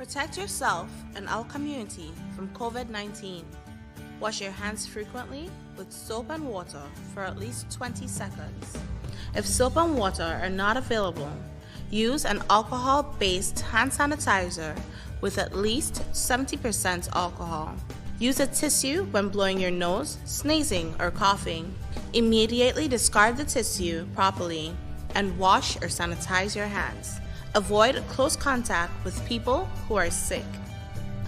Protect yourself and our community from COVID-19. Wash your hands frequently with soap and water for at least 20 seconds. If soap and water are not available, use an alcohol-based hand sanitizer with at least 70% alcohol. Use a tissue when blowing your nose, sneezing, or coughing. Immediately discard the tissue properly and wash or sanitize your hands. Avoid close contact with people who are sick.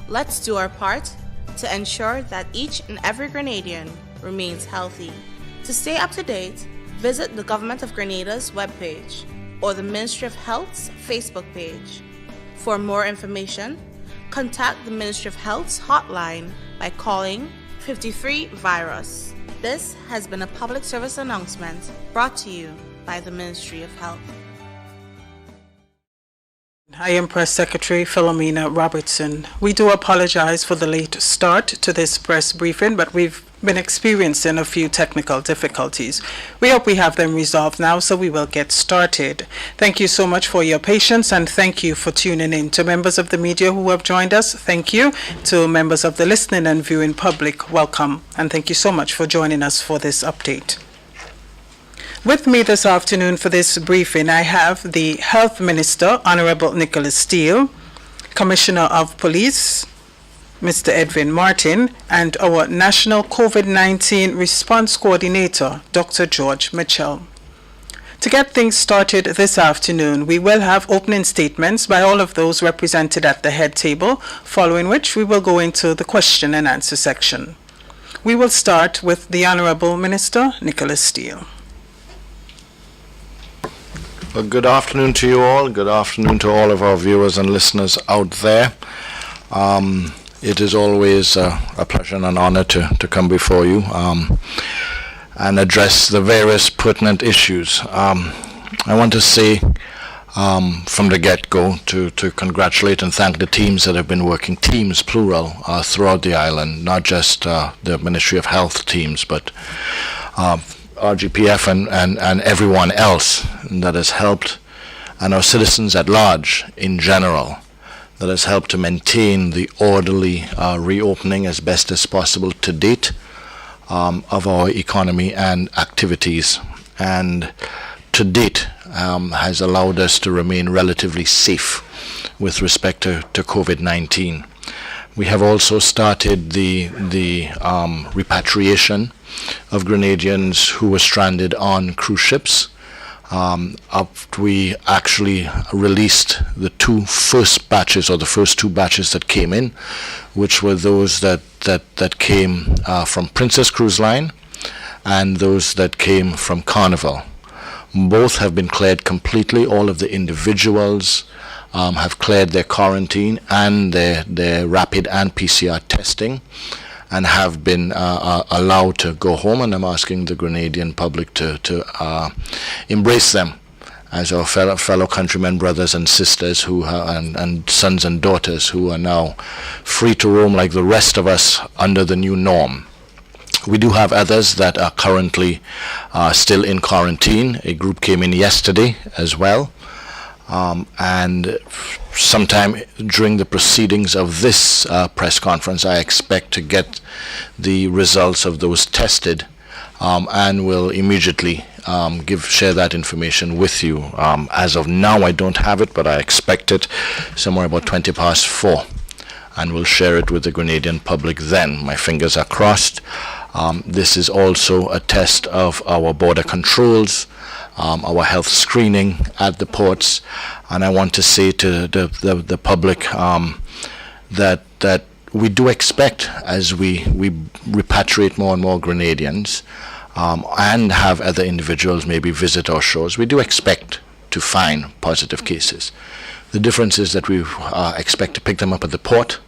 Let's do our part to ensure that each and every Grenadian remains healthy. To stay up to date, visit the Government of Grenada's webpage or the Ministry of Health's Facebook page. For more information, contact the Ministry of Health's hotline by calling 53-VIRUS. This has been a public service announcement brought to you by the Ministry of Health. I am Press Secretary Philomena Robertson. We do apologize for the late start to this press briefing, but we've been experiencing a few technical difficulties. We hope we have them resolved now, so we will get started. Thank you so much for your patience, and thank you for tuning in. To members of the media who have joined us, thank you. To members of the listening and viewing public, welcome, and thank you so much for joining us for this update. With me this afternoon for this briefing, I have the Health Minister, Honorable Nicholas Steele, Commissioner of Police, Mr. Edwin Martin, and our National COVID-19 Response Coordinator, Dr. George Mitchell. To get things started this afternoon, we will have opening statements by all of those represented at the head table, following which we will go into the question and answer section. We will start with the Honorable Minister, Nicholas Steele. Well, good afternoon to you all. Good afternoon to all of our viewers and listeners out there. It is always a pleasure and an honor to come before you and address the various pertinent issues. I want to say from the get-go to congratulate and thank the teams that have been working, teams plural, throughout the island, not just the Ministry of Health teams, but RGPF and everyone else that has helped, and our citizens at large in general, that has helped to maintain the orderly reopening as best as possible to date of our economy and activities, and to date has allowed us to remain relatively safe with respect to COVID-19. We have also started the repatriation of Grenadians who were stranded on cruise ships. We actually released the first two batches that came in, which were those that came from Princess Cruise Line and those that came from Carnival. Both have been cleared completely. All of the individuals have cleared their quarantine and their rapid and PCR testing, and have been allowed to go home, and I'm asking the Grenadian public to embrace them as our fellow countrymen, brothers and sisters and sons and daughters who are now free to roam like the rest of us under the new norm. We do have others that are currently still in quarantine. A group came in yesterday as well. And sometime during the proceedings of this press conference, I expect to get the results of those tested, and will immediately share that information with you. As of now, I don't have it, but I expect it somewhere about 4:20, and we'll share it with the Grenadian public then. My fingers are crossed. This is also a test of our border controls, our health screening at the ports, and I want to say to the public that we do expect, as we repatriate more and more Grenadians and have other individuals maybe visit our shores, we do expect to find positive cases. The difference is that we expect to pick them up at the port,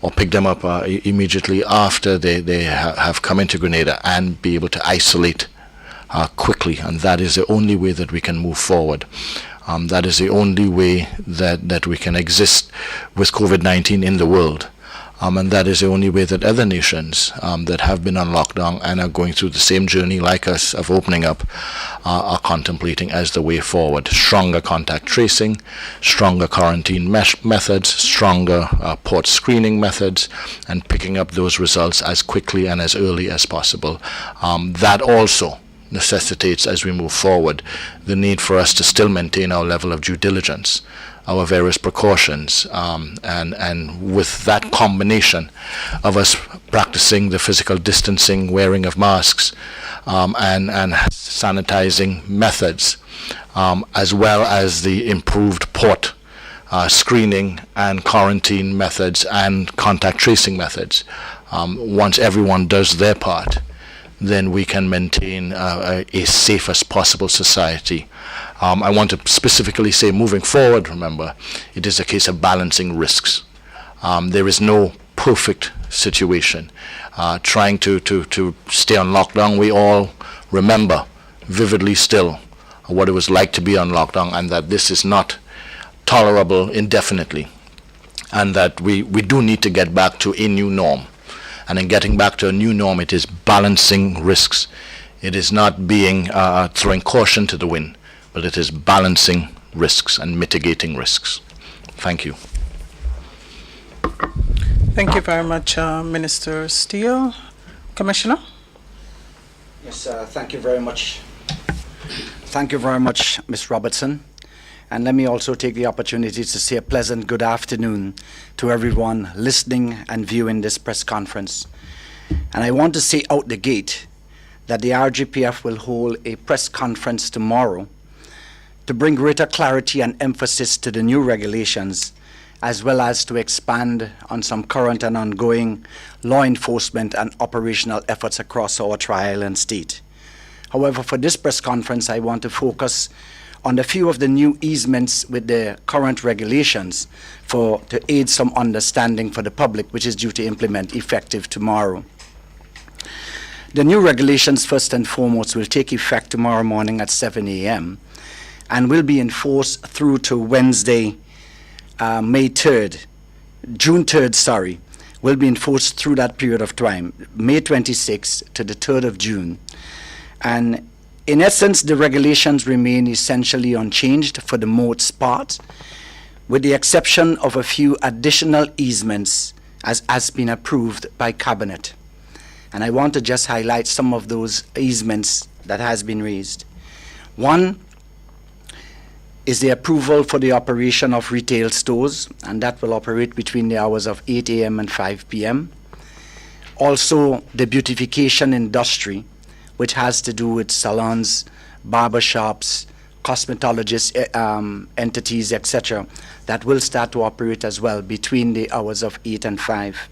or pick them up immediately after they have come into Grenada, and be able to isolate quickly, and that is the only way that we can move forward. That is the only way that we can exist with COVID-19 in the world. And that is the only way that other nations that have been on lockdown and are going through the same journey like us of opening up are contemplating as the way forward. Stronger contact tracing, stronger quarantine methods, stronger port screening methods, and picking up those results as quickly and as early as possible. That also necessitates, as we move forward, the need for us to still maintain our level of due diligence, our various precautions, and with that combination of us practicing the physical distancing, wearing of masks, and sanitizing methods, as well as the improved port screening and quarantine methods and contact tracing methods. Once everyone does their part, then we can maintain a safe as possible society. I want to specifically say, moving forward, remember, it is a case of balancing risks. There is no perfect situation. Trying to stay on lockdown, we all remember vividly still what it was like to be on lockdown, and that this is not tolerable indefinitely, and that we do need to get back to a new norm. And in getting back to a new norm, it is balancing risks. It is not being throwing caution to the wind, but it is balancing risks and mitigating risks. Thank you. Thank you very much, Minister Steele. Commissioner? Yes, thank you very much. Thank you very much, Ms. Robertson. And let me also take the opportunity to say a pleasant good afternoon to everyone listening and viewing this press conference. And I want to say out the gate that the RGPF will hold a press conference tomorrow to bring greater clarity and emphasis to the new regulations, as well as to expand on some current and ongoing law enforcement and operational efforts across our tri-island state. However, for this press conference, I want to focus on a few of the new easements with the current regulations to aid some understanding for the public, which is due to implement effective tomorrow. The new regulations, first and foremost, will take effect tomorrow morning at 7 a.m. and will be enforced through to Wednesday, June 3rd, will be enforced through that period of time, May 26th to the 3rd of June. And in essence, the regulations remain essentially unchanged for the most part, with the exception of a few additional easements as has been approved by Cabinet. And I want to just highlight some of those easements that has been raised. One is the approval for the operation of retail stores, and that will operate between the hours of 8 a.m. and 5 p.m. Also, the beautification industry, which has to do with salons, barber shops, cosmetologist entities, etc., that will start to operate as well between the hours of 8 and 5.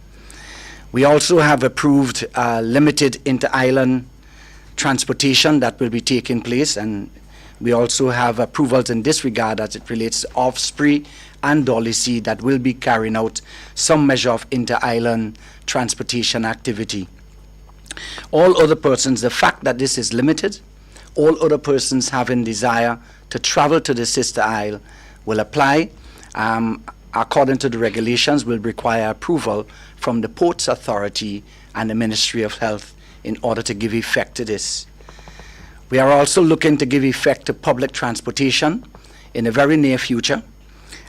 We also have approved limited inter-island transportation that will be taking place, and we also have approvals in this regard as it relates to Offspring and Dolly Sea that will be carrying out some measure of inter-island transportation activity. All other persons, the fact that this is limited, all other persons having desire to travel to the sister isle will apply. According to the regulations, will require approval from the Ports Authority and the Ministry of Health in order to give effect to this. We are also looking to give effect to public transportation in the very near future.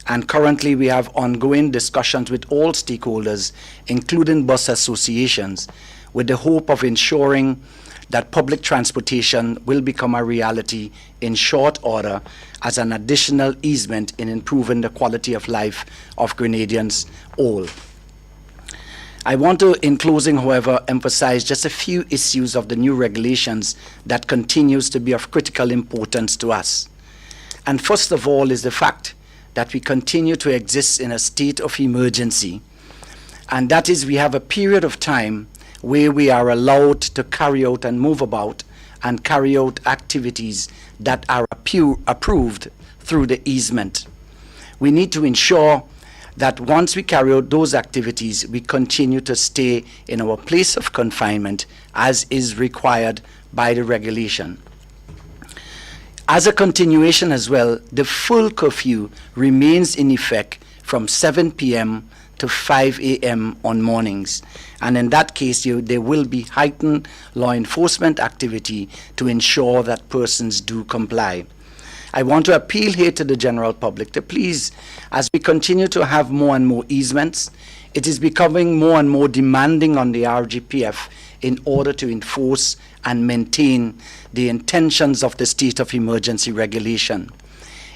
And currently we have ongoing discussions with all stakeholders, including bus associations, with the hope of ensuring that public transportation will become a reality in short order as an additional easement in improving the quality of life of Grenadians all. I want to, in closing, however, emphasize just a few issues of the new regulations that continues to be of critical importance to us. And first of all is the fact that we continue to exist in a state of emergency. And that is, we have a period of time where we are allowed to carry out and move about and carry out activities that are approved through the easement. We need to ensure that once we carry out those activities, we continue to stay in our place of confinement as is required by the regulation. As a continuation as well, the full curfew remains in effect from 7 p.m. to 5 a.m. on mornings. And in that case, there will be heightened law enforcement activity to ensure that persons do comply. I want to appeal here to the general public to please, as we continue to have more and more easements, it is becoming more and more demanding on the RGPF in order to enforce and maintain the intentions of the state of emergency regulation.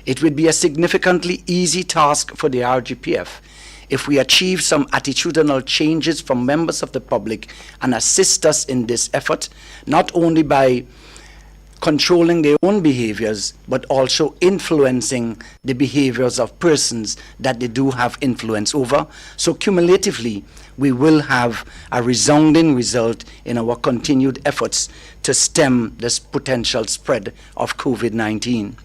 It would be a significantly easy task for the RGPF if we achieve some attitudinal changes from members of the public and assist us in this effort, not only by controlling their own behaviors, but also influencing the behaviors of persons that they do have influence over. So cumulatively, we will have a resounding result in our continued efforts to stem this potential spread of COVID-19.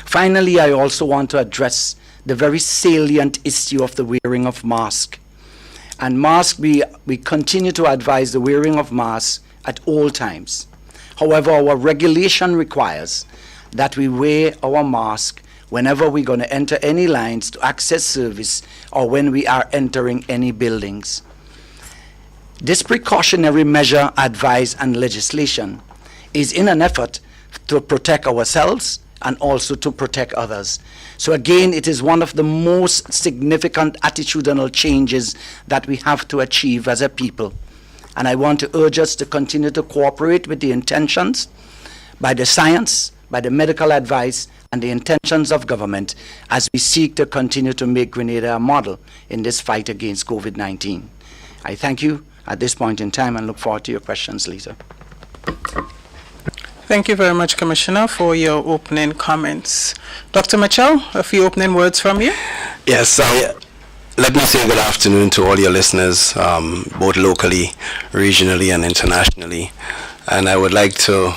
Finally, I also want to address the very salient issue of the wearing of masks. And masks, we continue to advise the wearing of masks at all times. However, our regulation requires that we wear our mask whenever we're going to enter any lines to access service or when we are entering any buildings. This precautionary measure, advice, and legislation is in an effort to protect ourselves and also to protect others. So again, it is one of the most significant attitudinal changes that we have to achieve as a people. And I want to urge us to continue to cooperate with the intentions by the science, by the medical advice, and the intentions of government as we seek to continue to make Grenada a model in this fight against COVID-19. I thank you at this point in time and look forward to your questions, Lisa. Thank you very much, Commissioner, for your opening comments. Dr. Mitchell, a few opening words from you. Yes, let me say good afternoon to all your listeners, both locally, regionally, and internationally. And I would like to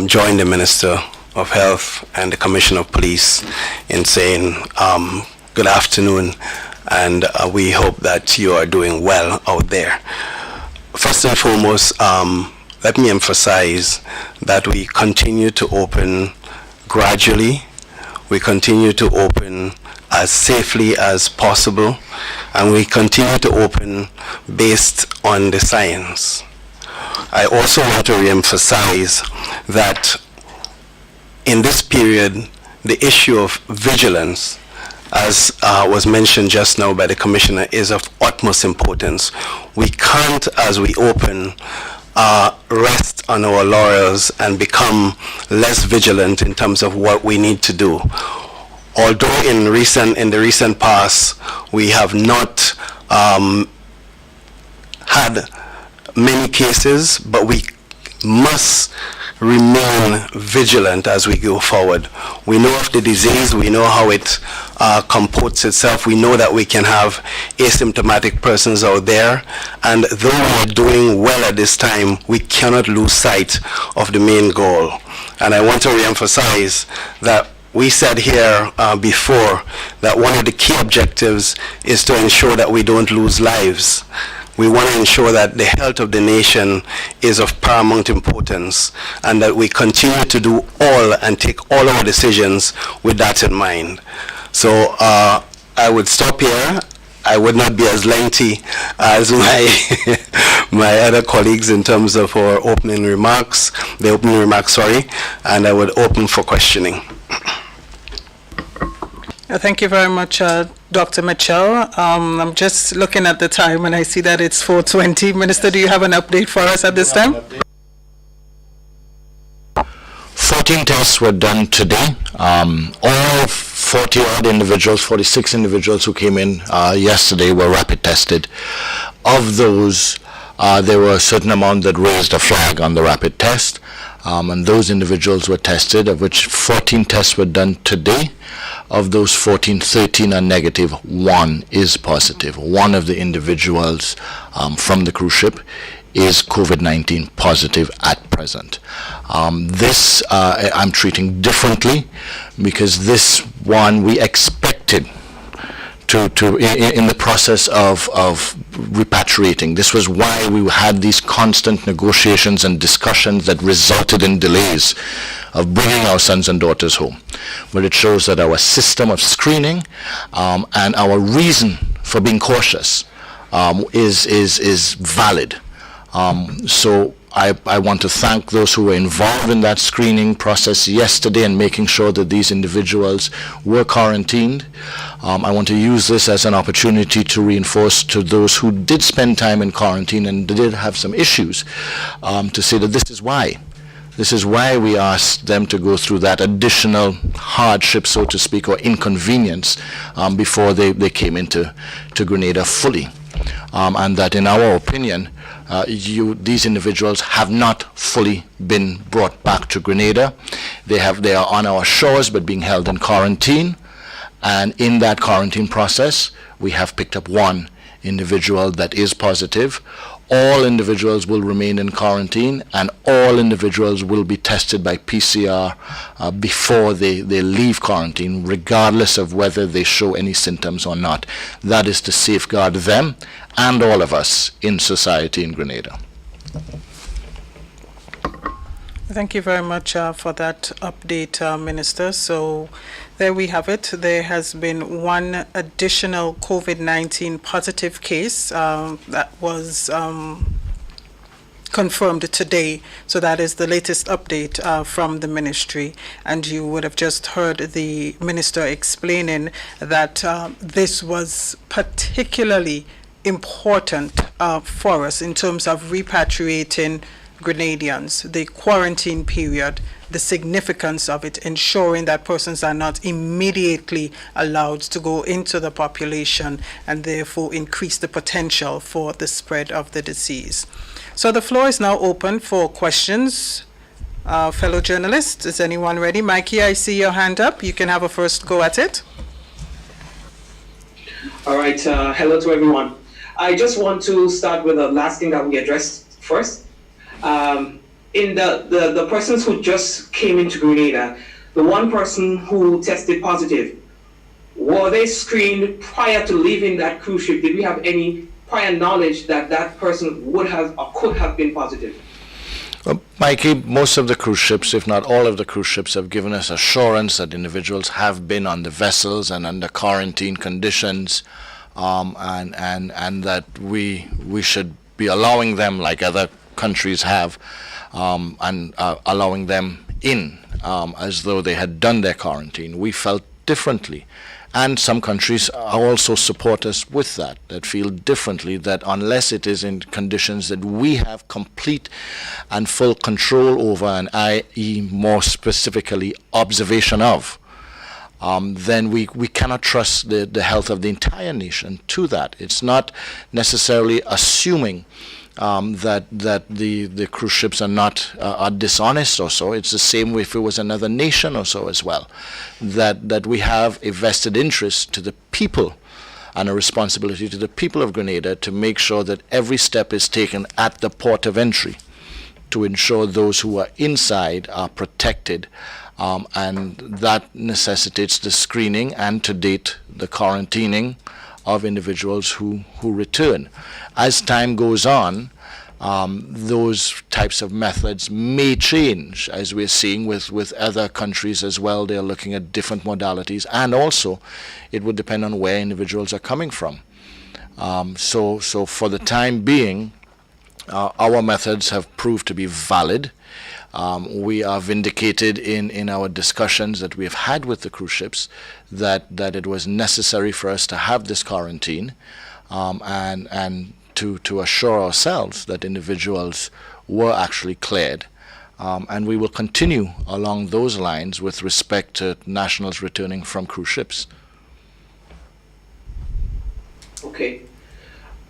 join the Minister of Health and the Commissioner of Police in saying good afternoon, and we hope that you are doing well out there. First and foremost, let me emphasize that we continue to open gradually. We continue to open as safely as possible, and we continue to open based on the science. I also want to reemphasize that in this period, the issue of vigilance, as was mentioned just now by the Commissioner, is of utmost importance. We can't, as we open, rest on our laurels and become less vigilant in terms of what we need to do. Although in the recent past we have not had many cases, but we must remain vigilant as we go forward. We know of the disease, we know how it comports itself, we know that we can have asymptomatic persons out there, and though we're doing well at this time, we cannot lose sight of the main goal. And I want to reemphasize that we said here before that one of the key objectives is to ensure that we don't lose lives. We want to ensure that the health of the nation is of paramount importance, and that we continue to do all and take all our decisions with that in mind. So I would stop here. I would not be as lengthy as my other colleagues in terms of our opening remarks, and I would open for questioning. Thank you very much, Dr. Mitchell. I'm just looking at the time and I see that it's 4:20. Minister, do you have an update for us at this time? 14 tests were done today. All 40-odd individuals, 46 individuals who came in yesterday were rapid tested. Of those, there were a certain amount that raised a flag on the rapid test. And those individuals were tested, of which 14 tests were done today. Of those 14, 13 are negative, 1 is positive. One of the individuals from the cruise ship is COVID-19 positive at present. This I'm treating differently because this one we expected in the process of repatriating. This was why we had these constant negotiations and discussions that resulted in delays of bringing our sons and daughters home. But it shows that our system of screening and our reason for being cautious is valid. So I want to thank those who were involved in that screening process yesterday and making sure that these individuals were quarantined. I want to use this as an opportunity to reinforce to those who did spend time in quarantine and did have some issues, to say that this is why. This is why we asked them to go through that additional hardship, so to speak, or inconvenience before they came into Grenada fully. And that in our opinion, these individuals have not fully been brought back to Grenada. They are on our shores but being held in quarantine. And in that quarantine process, we have picked up one individual that is positive. All individuals will remain in quarantine, and all individuals will be tested by PCR before they leave quarantine, regardless of whether they show any symptoms or not. That is to safeguard them and all of us in society in Grenada. Thank you very much for that update, Minister. So there we have it. There has been one additional COVID-19 positive case that was confirmed today. So that is the latest update from the ministry. And you would have just heard the minister explaining that this was particularly important for us in terms of repatriating Grenadians, the quarantine period, the significance of it, ensuring that persons are not immediately allowed to go into the population and therefore increase the potential for the spread of the disease. So the floor is now open for questions. Fellow journalists, is anyone ready? Mikey, I see your hand up. You can have a first go at it. All right. Hello to everyone. I just want to start with the last thing that we addressed first. In the persons who just came into Grenada, the one person who tested positive, were they screened prior to leaving that cruise ship? Did we have any prior knowledge that that person would have or could have been positive? Mikey, most of the cruise ships, if not all of the cruise ships, have given us assurance that individuals have been on the vessels and under quarantine conditions, and that we should be allowing them, like other countries have, and allowing them in as though they had done their quarantine. We felt differently. And some countries also support us with that feel differently, that unless it is in conditions that we have complete and full control over, and i.e. more specifically observation of, then we cannot trust the health of the entire nation to that. It's not necessarily assuming that the cruise ships are not are dishonest or so. It's the same if it was another nation or so as well. That we have a vested interest to the people and a responsibility to the people of Grenada to make sure that every step is taken at the port of entry to ensure those who are inside are protected, and that necessitates the screening and, to date, the quarantining of individuals who return. As time goes on, those types of methods may change, as we're seeing with other countries as well. They're looking at different modalities, and also it would depend on where individuals are coming from. So for the time being, our methods have proved to be valid. We are vindicated in our discussions that we have had with the cruise ships that it was necessary for us to have this quarantine, and to assure ourselves that individuals were actually cleared. And we will continue along those lines with respect to nationals returning from cruise ships. Okay.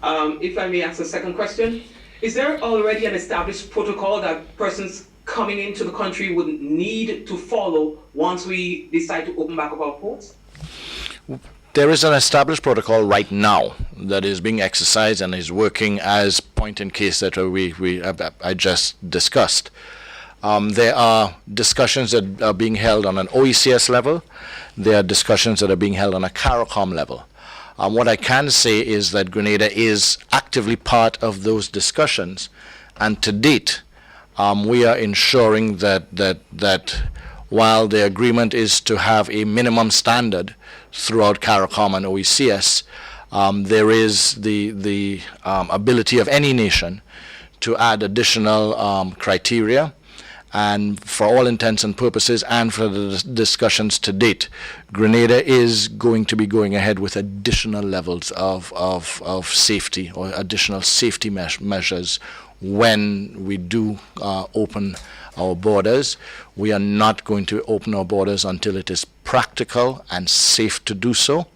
If I may ask a second question, is there already an established protocol that persons coming into the country would need to follow once we decide to open back up our ports? There is an established protocol right now that is being exercised and is working as point in case that I just discussed. There are discussions that are being held on an OECS level. There are discussions that are being held on a CARICOM level. What I can say is that Grenada is actively part of those discussions, and to date, we are ensuring that while the agreement is to have a minimum standard throughout CARICOM and OECS, there is the ability of any nation to add additional criteria. And for all intents and purposes, and for the discussions to date, Grenada is going to be going ahead with additional levels of safety, or additional safety measures when we do open our borders. We are not going to open our borders until it is practical and safe to do so.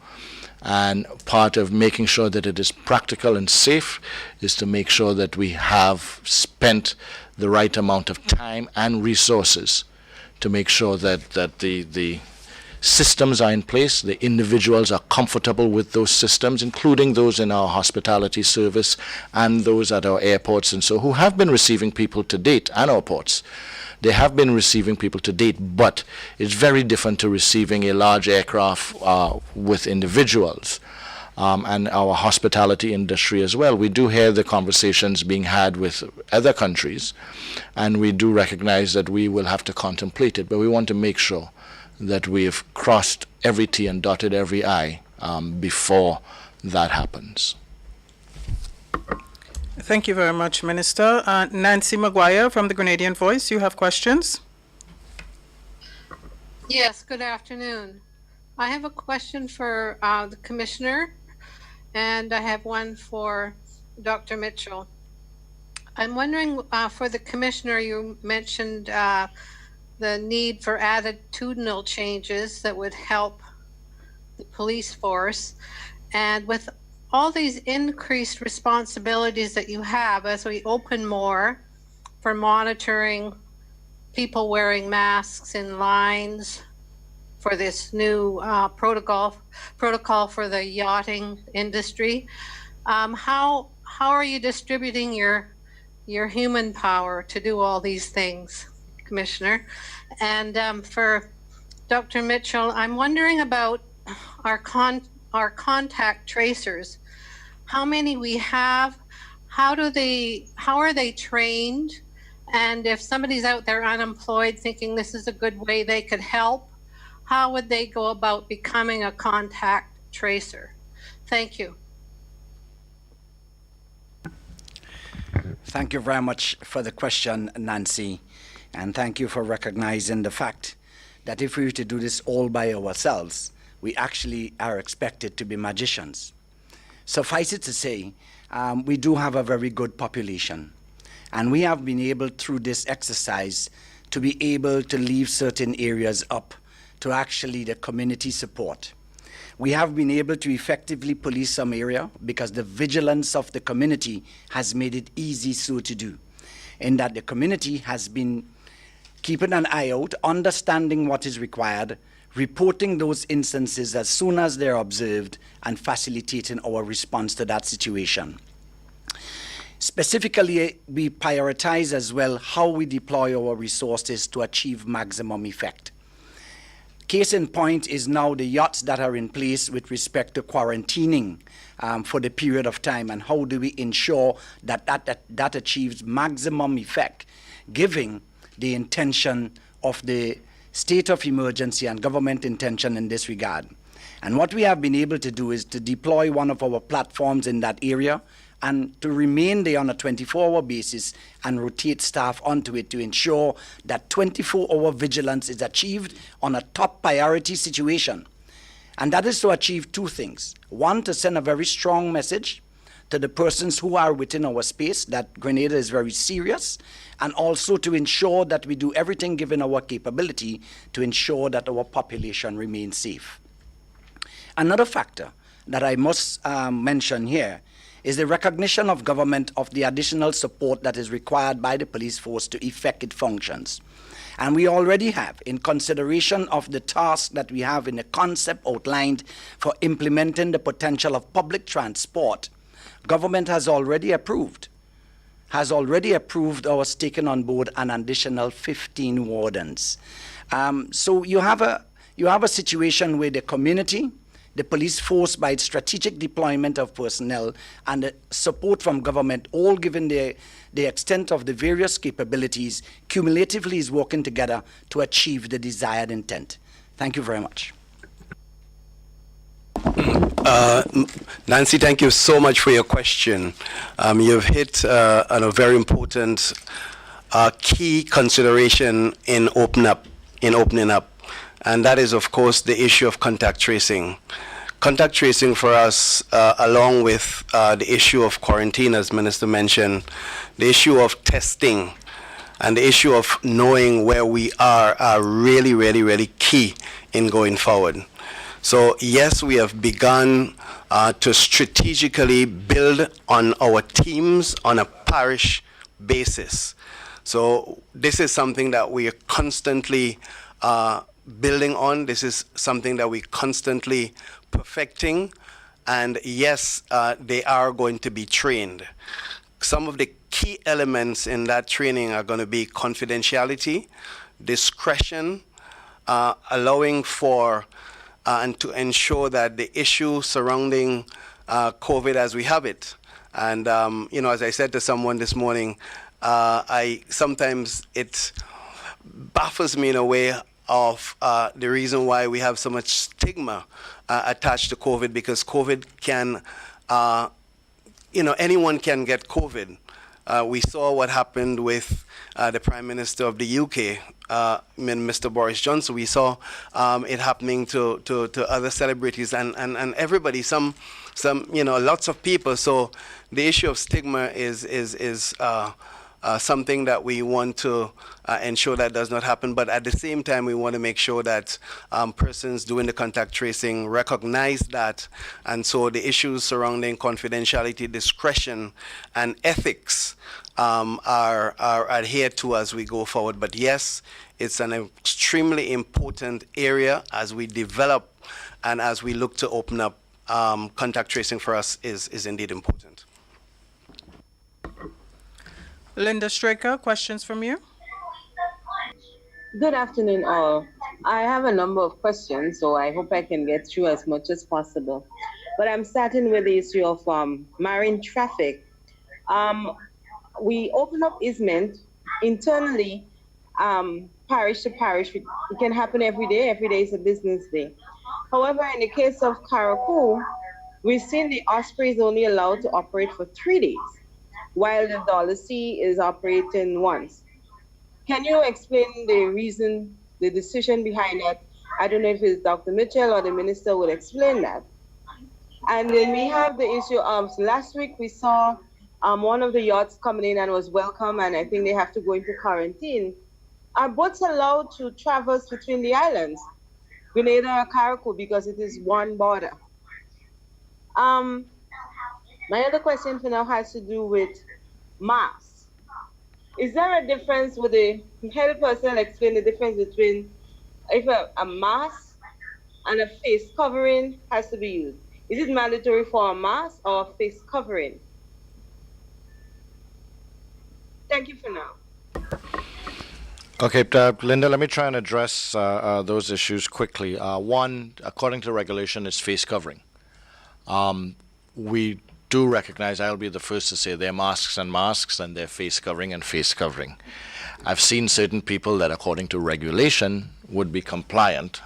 And part of making sure that it is practical and safe is to make sure that we have spent the right amount of time and resources to make sure that the systems are in place, the individuals are comfortable with those systems, including those in our hospitality service and those at our airports and so, who have been receiving people to date, and our ports. They have been receiving people to date, but it's very different to receiving a large aircraft with individuals. And our hospitality industry as well. We do hear the conversations being had with other countries, and we do recognize that we will have to contemplate it, but we want to make sure that we have crossed every T and dotted every I before that happens. Thank you very much, Minister. Nancy Maguire from the Grenadian Voice, you have questions? Yes, good afternoon. I have a question for the Commissioner, and I have one for Dr. Mitchell. I'm wondering, for the Commissioner, you mentioned the need for attitudinal changes that would help the police force. And with all these increased responsibilities that you have as we open more for monitoring people wearing masks in lines, for this new protocol for the yachting industry, how are you distributing your human power to do all these things, Commissioner? And for Dr. Mitchell, I'm wondering about our contact tracers. How many we have? How are they trained? And if somebody's out there unemployed thinking this is a good way they could help, how would they go about becoming a contact tracer? Thank you. Thank you very much for the question, Nancy. And thank you for recognizing the fact that if we were to do this all by ourselves, we actually are expected to be magicians. Suffice it to say, we do have a very good population. And we have been able, through this exercise, to be able to leave certain areas up to actually the community support. We have been able to effectively police some area because the vigilance of the community has made it easy so to do. In that the community has been keeping an eye out, understanding what is required, reporting those instances as soon as they're observed, and facilitating our response to that situation. Specifically, we prioritize as well how we deploy our resources to achieve maximum effect. Case in point is now the yachts that are in place with respect to quarantining for the period of time, and how do we ensure that achieves maximum effect, given the intention of the state of emergency and government intention in this regard. And what we have been able to do is to deploy one of our platforms in that area and to remain there on a 24-hour basis and rotate staff onto it to ensure that 24-hour vigilance is achieved on a top priority situation. And that is to achieve two things. One, to send a very strong message to the persons who are within our space that Grenada is very serious, and also to ensure that we do everything given our capability to ensure that our population remains safe. Another factor that I must mention here is the recognition of government of the additional support that is required by the police force to effect its functions. And we already have, in consideration of the task that we have in the concept outlined for implementing the potential of public transport, government has already approved our taking on board an additional 15 wardens. So you have a situation where the community, the police force, by its strategic deployment of personnel and the support from government, all given the extent of the various capabilities, cumulatively is working together to achieve the desired intent. Thank you very much. Nancy, thank you so much for your question. You've hit on a very important key consideration in opening up, and that is, of course, the issue of contact tracing. Contact tracing for us, along with the issue of quarantine, as Minister mentioned, the issue of testing, and the issue of knowing where we are really, really, really key in going forward. So yes, we have begun to strategically build on our teams on a parish basis. So this is something that we are constantly building on. This is something that we constantly perfecting. And yes, they are going to be trained. Some of the key elements in that training are going to be confidentiality, discretion, allowing for and to ensure that the issue surrounding COVID as we have it. And, as I said to someone this morning, sometimes it baffles me in a way of the reason why we have so much stigma attached to COVID, because COVID can, anyone can get COVID. We saw what happened with the Prime Minister of the UK, Mr. Boris Johnson. We saw it happening to other celebrities and everybody, lots of people. So the issue of stigma is something that we want to ensure that does not happen. But at the same time, we want to make sure that persons doing the contact tracing recognize that. And so the issues surrounding confidentiality, discretion, and ethics are adhered to as we go forward. But yes, it's an extremely important area as we develop and as we look to open up. Contact tracing for us is indeed important. Linda Straker, questions from you? Good afternoon, all. I have a number of questions, so I hope I can get through as much as possible. But I'm starting with the issue of marine traffic. We open up easement internally, parish to parish. It can happen every day. Every day is a business day. However, in the case of Carriacou, we've seen the Osprey is only allowed to operate for 3 days, while the Dollar Sea is operating once. Can you explain the reason, the decision behind that? I don't know if it's Dr. Mitchell or the minister would explain that. And then we have the issue of, last week we saw one of the yachts coming in and was welcome, and I think they have to go into quarantine. Are boats allowed to traverse between the islands, Grenada or Carriacou, because it is one border? My other question for now has to do with masks. Is there a difference with the health person explain the difference between if a mask and a face covering has to be used? Is it mandatory for a mask or a face covering? Thank you for now. Okay, Linda, let me try and address those issues quickly. One, according to regulation, is face covering. We do recognize, I'll be the first to say, there are masks, and they're face covering and face covering. I've seen certain people that, according to regulation, would be compliant,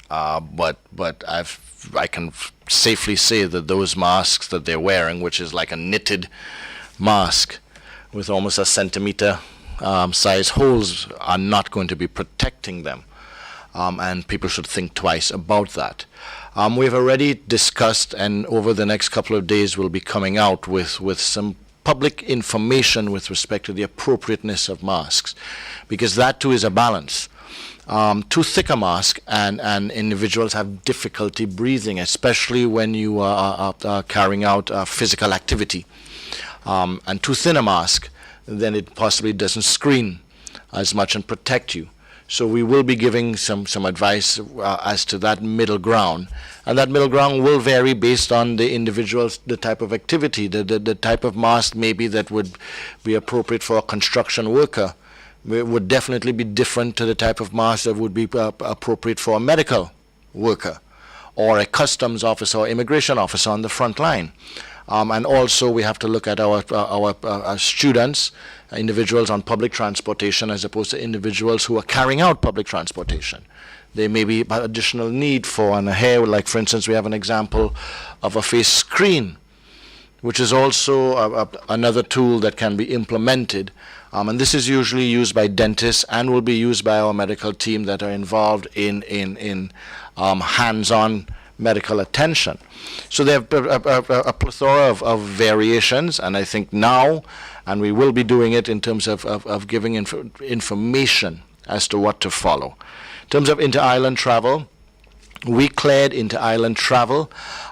but I can safely say that those masks that they're wearing, which is like a knitted mask with almost a centimeter size holes, are not going to be protecting them, and people should think twice about that. We've already discussed, and over the next couple of days we'll be coming out with some public information with respect to the appropriateness of masks, because that too is a balance. Too thick a mask and individuals have difficulty breathing, especially when you are carrying out physical activity. And too thin a mask, then it possibly doesn't screen as much and protect you. So we will be giving some advice as to that middle ground. And that middle ground will vary based on the individual's, the type of activity, the type of mask maybe that would be appropriate for a construction worker. It would definitely be different to the type of mask that would be appropriate for a medical worker or a customs officer or immigration officer on the front line. And also we have to look at our students, individuals on public transportation, as opposed to individuals who are carrying out public transportation. There may be additional need for on a hair, like for instance, we have an example of a face screen, which is also another tool that can be implemented. And this is usually used by dentists and will be used by our medical team that are involved in hands-on medical attention. So they have a plethora of variations, and I think now, and we will be doing it in terms of giving information as to what to follow. In terms of inter-island travel, we cleared inter-island travel.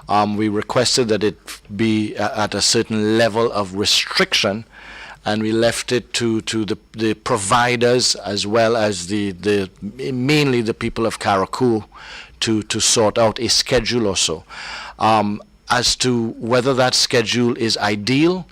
We requested that it be at a certain level of restriction, and we left it to the providers as well as mainly the people of Carriacou to sort out a schedule or so. As to whether that schedule is ideal,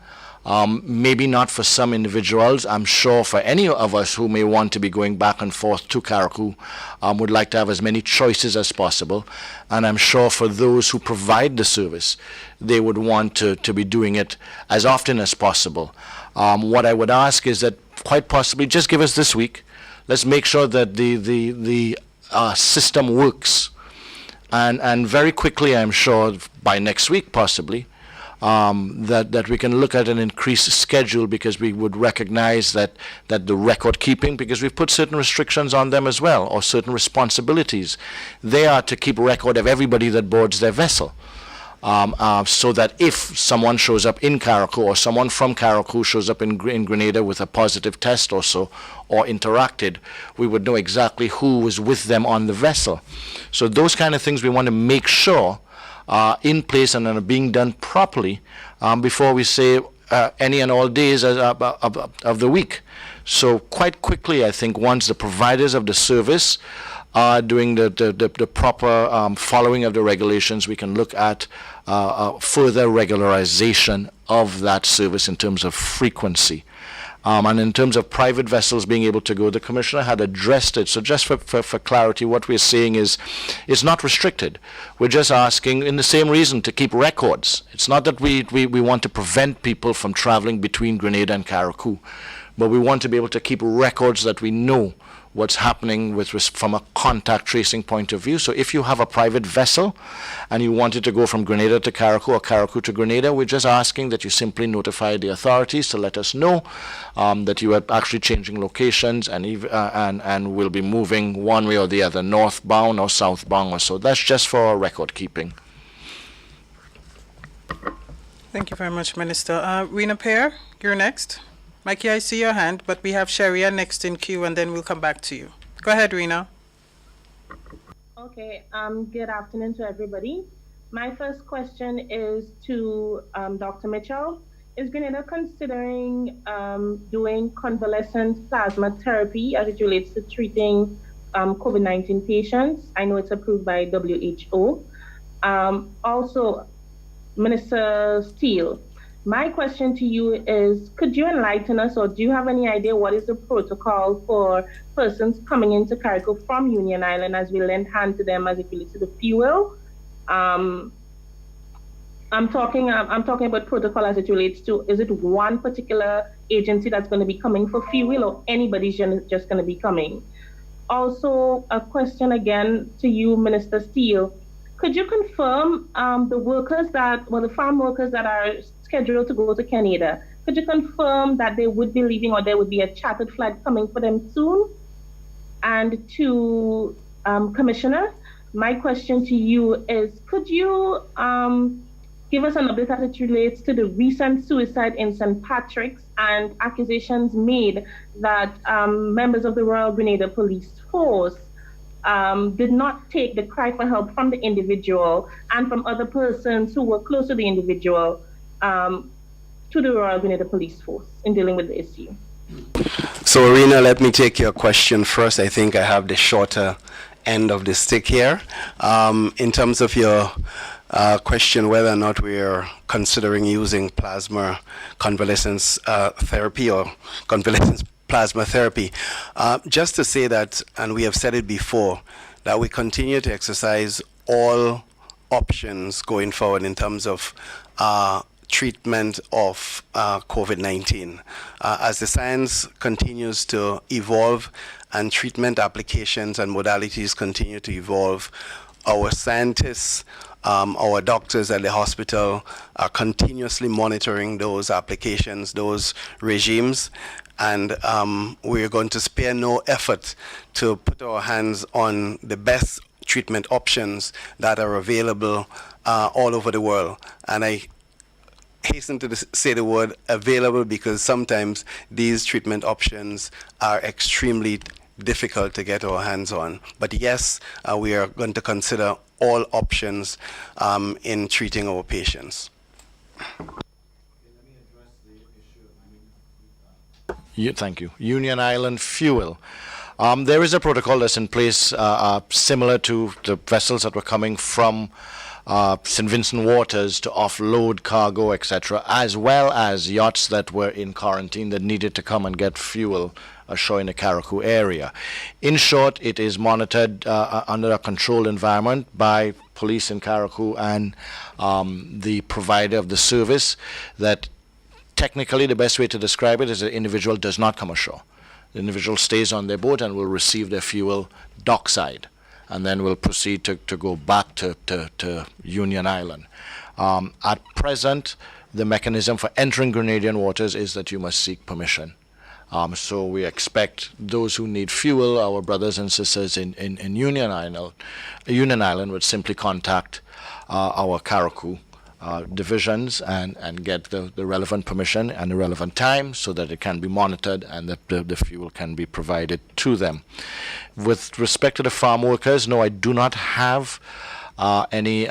maybe not for some individuals. I'm sure for any of us who may want to be going back and forth to Carriacou, would like to have as many choices as possible. And I'm sure for those who provide the service, they would want to be doing it as often as possible. What I would ask is that quite possibly just give us this week. Let's make sure that the system works. And very quickly, I'm sure by next week possibly, that we can look at an increased schedule, because we would recognize that the record keeping, because we've put certain restrictions on them as well, or certain responsibilities. They are to keep record of everybody that boards their vessel. So that if someone shows up in Carriacou, or someone from Carriacou shows up in Grenada with a positive test or so, or interacted, we would know exactly who was with them on the vessel. So those kind of things we want to make sure are in place and are being done properly before we say any and all days of the week. So quite quickly, I think, once the providers of the service are doing the proper following of the regulations, we can look at further regularization of that service in terms of frequency. And in terms of private vessels being able to go, the Commissioner had addressed it. So just for clarity, what we're saying is it's not restricted. We're just asking, in the same reason, to keep records. It's not that we want to prevent people from traveling between Grenada and Carriacou, but we want to be able to keep records that we know what's happening from a contact tracing point of view. So if you have a private vessel and you wanted to go from Grenada to Carriacou or Carriacou to Grenada, we're just asking that you simply notify the authorities to let us know that you are actually changing locations and will be moving one way or the other, northbound or southbound or so. That's just for record keeping. Thank you very much, Minister. Rena Pear, you're next. Mikey, I see your hand, but we have Sharia next in queue, and then we'll come back to you. Go ahead, Rena. Okay, good afternoon to everybody. My first question is to Dr. Mitchell. Is Grenada considering doing convalescent plasma therapy as it relates to treating COVID-19 patients? I know it's approved by WHO. Also, Minister Steele, my question to you is, could you enlighten us, or do you have any idea what is the protocol for persons coming into Carriacou from Union Island as we lend hand to them as it relates to the fuel? I'm talking about protocol as it relates to, is it one particular agency that's going to be coming for fuel, or anybody's just going to be coming? Also, a question again to you, Minister Steele. Could you confirm the farm workers that are scheduled to go to Canada, could you confirm that they would be leaving, or there would be a chartered flight coming for them soon? And to Commissioner, my question to you is, could you give us an update as it relates to the recent suicide in St. Patrick's and accusations made that members of the Royal Grenada Police Force did not take the cry for help from the individual and from other persons who were close to the individual to the Royal Grenada Police Force in dealing with the issue? So, Arena, let me take your question first. I think I have the shorter end of the stick here. In terms of your question whether or not we are considering using plasma convalescence therapy or convalescence plasma therapy, just to say that, and we have said it before, that we continue to exercise all options going forward in terms of treatment of COVID-19. As the science continues to evolve and treatment applications and modalities continue to evolve, our scientists, our doctors at the hospital are continuously monitoring those applications, those regimes, and we're going to spare no effort to put our hands on the best treatment options that are available all over the world. And I hasten to say the word available because sometimes these treatment options are extremely difficult to get our hands on. But yes, we are going to consider all options in treating our patients. Thank you. Union Island fuel. There is a protocol that's in place similar to the vessels that were coming from St. Vincent Waters to offload cargo, etc., as well as yachts that were in quarantine that needed to come and get fuel ashore in the Carriacou area. In short, it is monitored under a controlled environment by police in Carriacou and the provider of the service. That technically the best way to describe it is the individual does not come ashore. The individual stays on their boat and will receive their fuel dockside, and then will proceed to go back to Union Island. At present, the mechanism for entering Grenadian waters is that you must seek permission. So we expect those who need fuel, our brothers and sisters in Union Island would simply contact our Carriacou divisions and get the relevant permission and the relevant time so that it can be monitored and that the fuel can be provided to them. With respect to the farm workers, no, I do not have any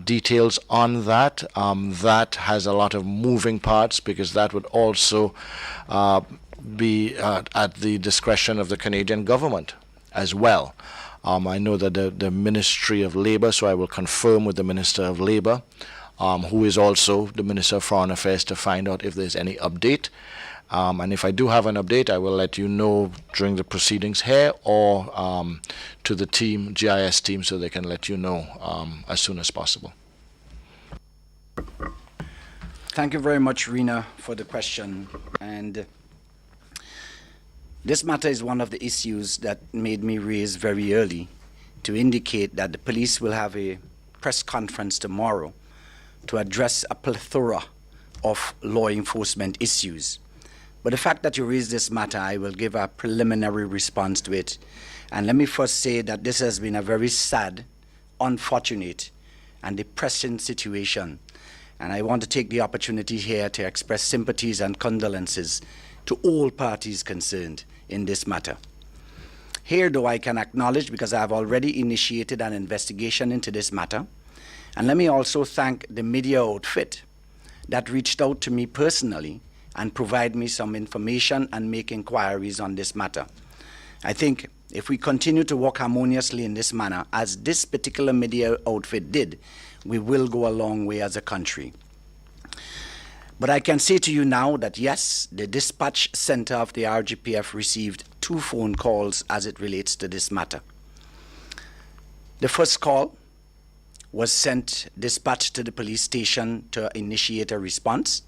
details on that. That has a lot of moving parts because that would also be at the discretion of the Canadian government as well. I know that the Ministry of Labour, so I will confirm with the Minister of Labour, who is also the Minister of Foreign Affairs, to find out if there's any update. And if I do have an update, I will let you know during the proceedings here or to the team, GIS team, so they can let you know as soon as possible. Thank you very much, Rena, for the question. And this matter is one of the issues that made me raise very early to indicate that the police will have a press conference tomorrow to address a plethora of law enforcement issues. But the fact that you raised this matter, I will give a preliminary response to it. And let me first say that this has been a very sad, unfortunate, and depressing situation. And I want to take the opportunity here to express sympathies and condolences to all parties concerned in this matter. Here, though, I can acknowledge, because I have already initiated an investigation into this matter, and let me also thank the media outfit that reached out to me personally and provide me some information and make inquiries on this matter. I think if we continue to work harmoniously in this manner, as this particular media outfit did, we will go a long way as a country. But I can say to you now that yes, the dispatch center of the RGPF received 2 phone calls as it relates to this matter. The first call was dispatched to the police station to initiate a response.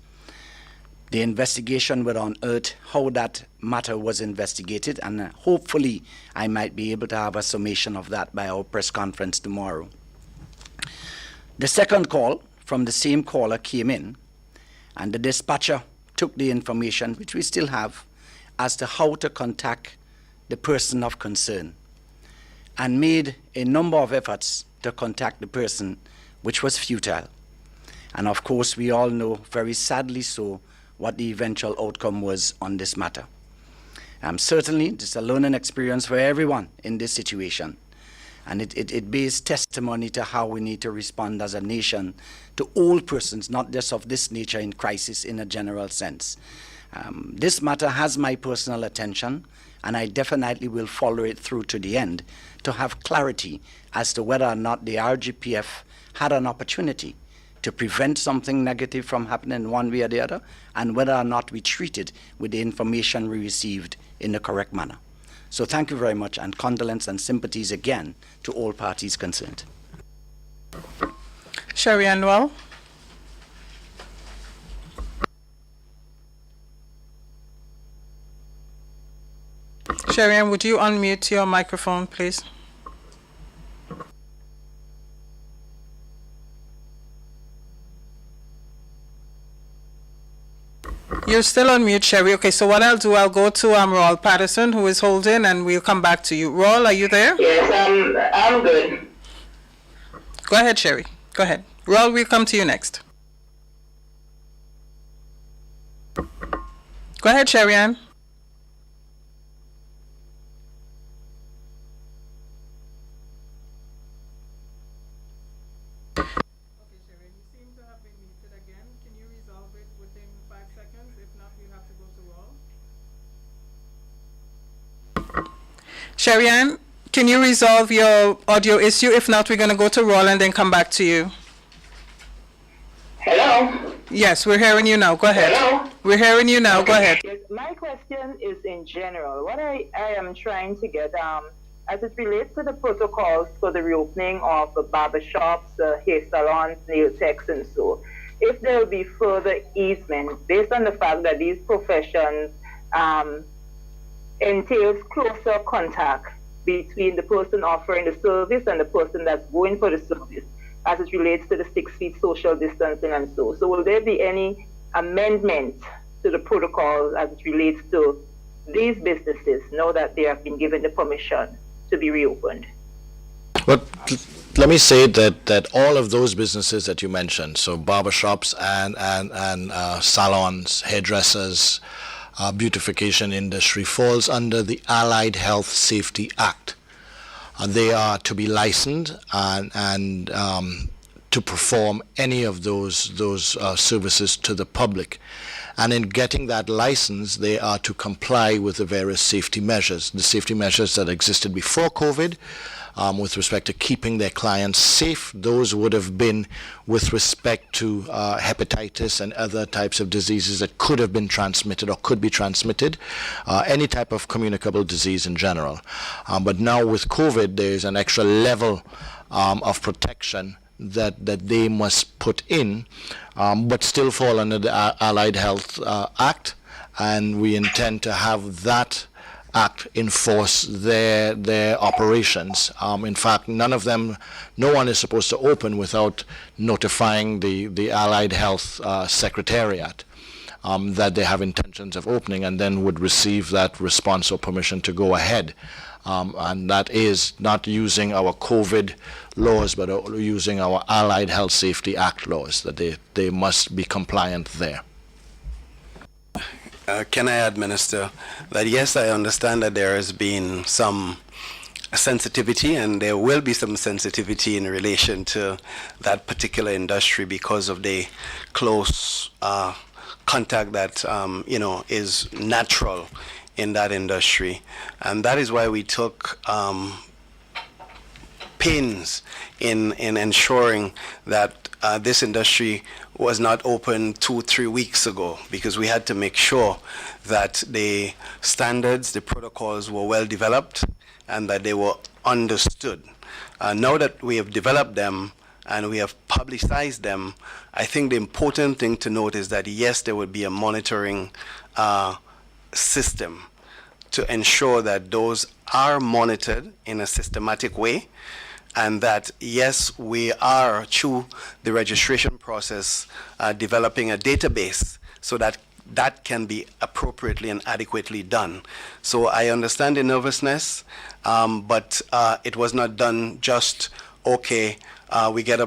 The investigation will unearth how that matter was investigated, and hopefully I might be able to have a summation of that by our press conference tomorrow. The second call from the same caller came in, and the dispatcher took the information, which we still have, as to how to contact the person of concern, and made a number of efforts to contact the person, which was futile. And of course, we all know, very sadly so, what the eventual outcome was on this matter. Certainly, it's a learning experience for everyone in this situation. And it bears testimony to how we need to respond as a nation to all persons, not just of this nature in crisis in a general sense. This matter has my personal attention, and I definitely will follow it through to the end to have clarity as to whether or not the RGPF had an opportunity to prevent something negative from happening one way or the other, and whether or not we treated with the information we received in the correct manner. So thank you very much, and condolence and sympathies again to all parties concerned. Sherry Anwell. Sherry Ann, would you unmute your microphone, please? You're still on mute, Sherry. Okay, so what I'll do, I'll go to Raul Patterson, who is holding, and we'll come back to you. Raul, are you there? Yes, I'm good. Go ahead, Sherry. Go ahead. Raul, we'll come to you next. Go ahead, Sherry Ann. Sherry Ann, can you resolve your audio issue? If not, we're going to go to Raul and then come back to you. Hello? Yes, we're hearing you now. Go ahead. Hello? We're hearing you now. Go ahead. Yes, my question is in general. What I am trying to get, as it relates to the protocols for the reopening of the barbershops, hair salons, nail techs, and so, if there will be further easement based on the fact that these professions entails closer contact between the person offering the service and the person that's going for the service as it relates to the 6 feet social distancing and so. So will there be any amendment to the protocols as it relates to these businesses now that they have been given the permission to be reopened? Well, let me say that all of those businesses that you mentioned, so barbershops and salons, hairdressers, beautification industry, falls under the Allied Health Safety Act. They are to be licensed and to perform any of those services to the public. And in getting that license, they are to comply with the various safety measures. The safety measures that existed before COVID, with respect to keeping their clients safe, those would have been with respect to hepatitis and other types of diseases that could have been transmitted or could be transmitted, any type of communicable disease in general. But now with COVID, there's an extra level of protection that they must put in, but still fall under the Allied Health Act, and we intend to have that Act enforce their operations. In fact, no one is supposed to open without notifying the Allied Health Secretariat that they have intentions of opening, and then would receive that response or permission to go ahead. And that is not using our COVID laws, but using our Allied Health Safety Act laws, that they must be compliant there. Can I add, Minister, that yes, I understand that there has been some sensitivity, and there will be some sensitivity in relation to that particular industry because of the close contact that is natural in that industry, and that is why we took pains in ensuring that this industry was not open 2-3 weeks ago, because we had to make sure that the standards, the protocols were well developed and that they were understood. Now that we have developed them and we have publicized them, I think the important thing to note is that yes, there would be a monitoring system to ensure that those are monitored in a systematic way, and that yes, we are, through the registration process, developing a database so that that can be appropriately and adequately done. So I understand the nervousness, but it was not done just, okay, we got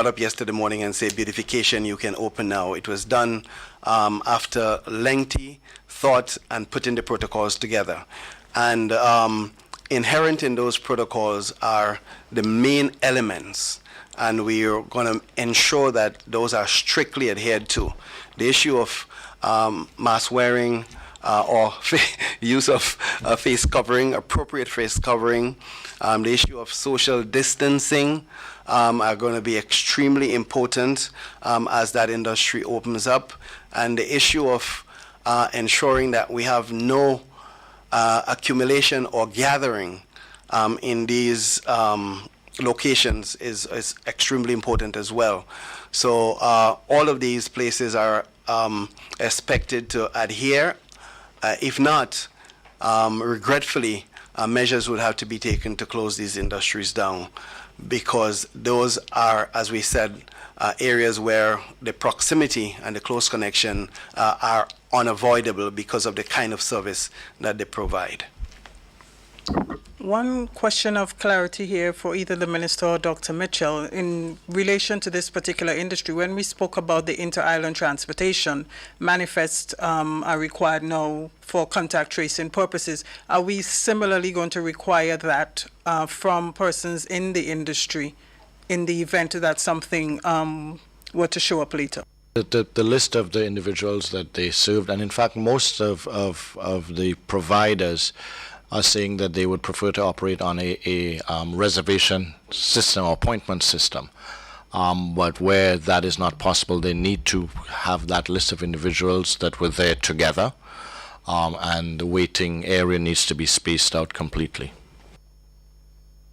up yesterday morning and say, beautification, you can open now. It was done after lengthy thought and putting the protocols together. And inherent in those protocols are the main elements, and we are going to ensure that those are strictly adhered to. The issue of mask wearing or use of face covering, appropriate face covering, the issue of social distancing are going to be extremely important as that industry opens up, and the issue of ensuring that we have no accumulation or gathering in these locations is extremely important as well. So all of these places are expected to adhere. If not, regretfully, measures would have to be taken to close these industries down, because those are, as we said, areas where the proximity and the close connection are unavoidable because of the kind of service that they provide. One question of clarity here for either the Minister or Dr. Mitchell. In relation to this particular industry, when we spoke about the inter-island transportation, manifests are required now for contact tracing purposes. Are we similarly going to require that from persons in the industry in the event that something were to show up later? The list of the individuals that they served, and in fact most of the providers are saying that they would prefer to operate on a reservation system or appointment system. But where that is not possible, they need to have that list of individuals that were there together, and the waiting area needs to be spaced out completely.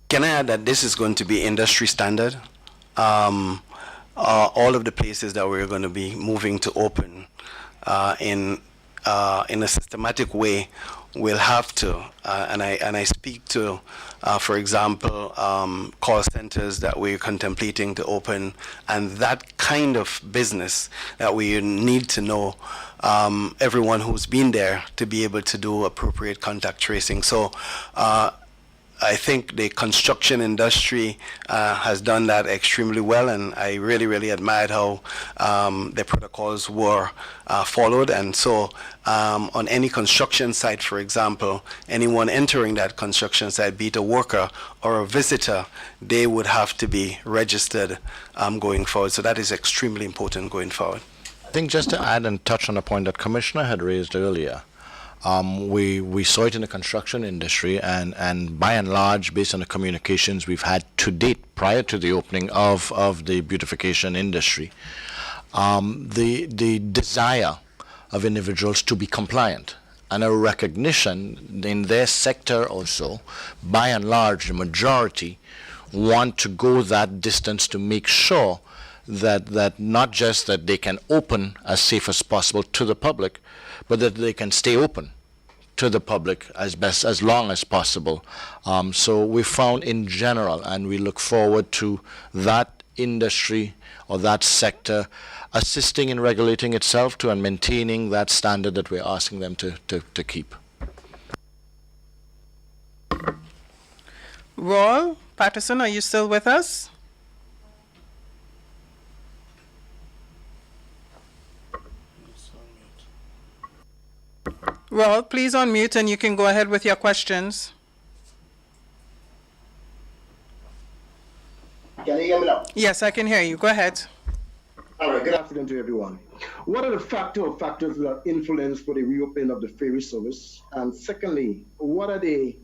Can I add that this is going to be industry standard? All of the places that we're going to be moving to open in a systematic way will have to, and I speak to, for example, call centers that we're contemplating to open, and that kind of business that we need to know everyone who's been there to be able to do appropriate contact tracing. So I think the construction industry has done that extremely well, and I really, really admired how the protocols were followed. And so on any construction site, for example, anyone entering that construction site, be it a worker or a visitor, they would have to be registered going forward. So that is extremely important going forward. I think just to add and touch on a point that Commissioner had raised earlier, we saw it in the construction industry, and by and large, based on the communications we've had to date prior to the opening of the beautification industry, the desire of individuals to be compliant and a recognition in their sector also, by and large, the majority want to go that distance to make sure that not just that they can open as safe as possible to the public, but that they can stay open to the public as long as possible. So we found in general, and we look forward to that industry or that sector assisting in regulating itself to and maintaining that standard that we're asking them to keep. Roy Patterson, are you still with us? Roy, please unmute and you can go ahead with your questions. Can you hear me now? Yes, I can hear you. Go ahead. All right, good afternoon to everyone. What are the factors that influence for the reopening of the ferry service? And secondly, what are the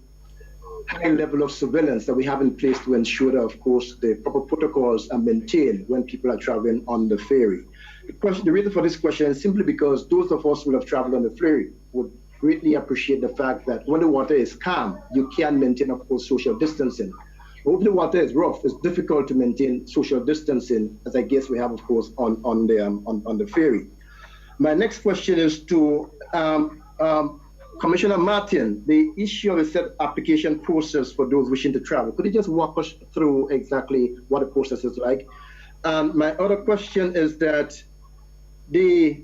high level of surveillance that we have in place to ensure that, of course, the proper protocols are maintained when people are traveling on the ferry? The reason for this question is simply because those of us who have traveled on the ferry would greatly appreciate the fact that when the water is calm, you can maintain, of course, social distancing. But if the water is rough, it's difficult to maintain social distancing, as I guess we have, of course, on the ferry. My next question is to Commissioner Martin, the issue of a set application process for those wishing to travel. Could you just walk us through exactly what the process is like? And my other question is that the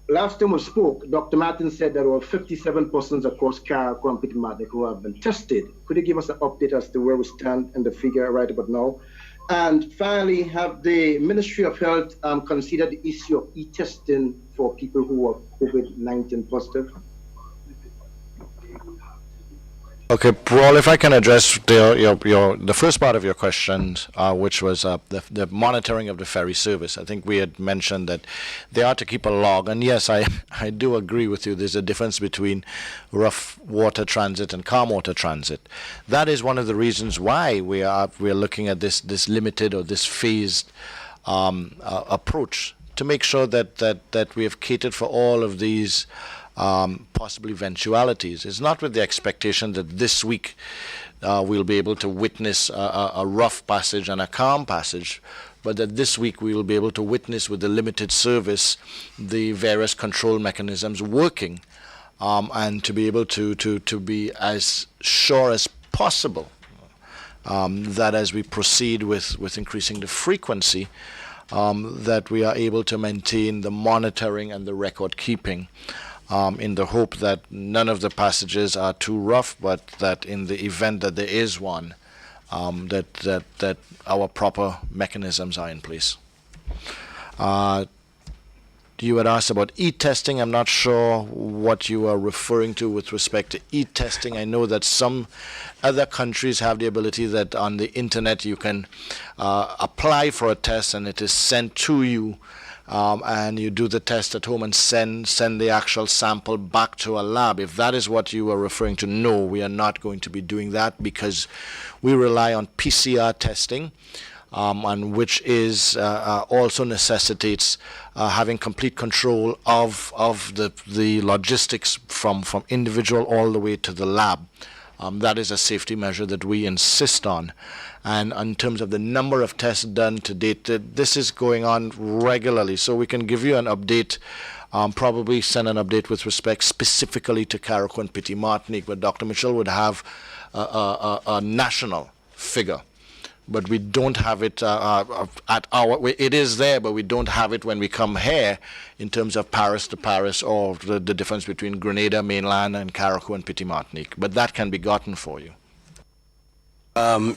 last time we spoke, Dr. Martin said there were 57 persons across Carriacou and Pitmatic who have been tested. Could you give us an update as to where we stand in the figure right about now? And finally, have the Ministry of Health considered the issue of e-testing for people who are COVID-19 positive? Okay, Paul, if I can address the first part of your questions, which was the monitoring of the ferry service. I think we had mentioned that they are to keep a log, and yes, I do agree with you. There's a difference between rough water transit and calm water transit. That is one of the reasons why we are looking at this limited or this phased approach to make sure that we have catered for all of these possible eventualities. It's not with the expectation that this week we'll be able to witness a rough passage and a calm passage, but that this week we will be able to witness with the limited service the various control mechanisms working and to be able to be as sure as possible that as we proceed with increasing the frequency, that we are able to maintain the monitoring and the record keeping, in the hope that none of the passages are too rough, but that in the event that there is one, that our proper mechanisms are in place. You had asked about e-testing. I'm not sure what you are referring to with respect to e-testing. I know that some other countries have the ability that on the internet you can apply for a test and it is sent to you, and you do the test at home and send the actual sample back to a lab. If that is what you are referring to, no, we are not going to be doing that, because we rely on PCR testing, and which is also necessitates having complete control of the logistics from individual all the way to the lab. That is a safety measure that we insist on. And in terms of the number of tests done to date, this is going on regularly. So we can give you an update, probably send an update with respect specifically to Carriacou and Petit Martinique, but Dr. Mitchell would have a national figure. But we don't have it at our. It is there, but we don't have it when we come here in terms of Paris to Paris, or the difference between Grenada mainland and Carriacou and Petit Martinique. But that can be gotten for you.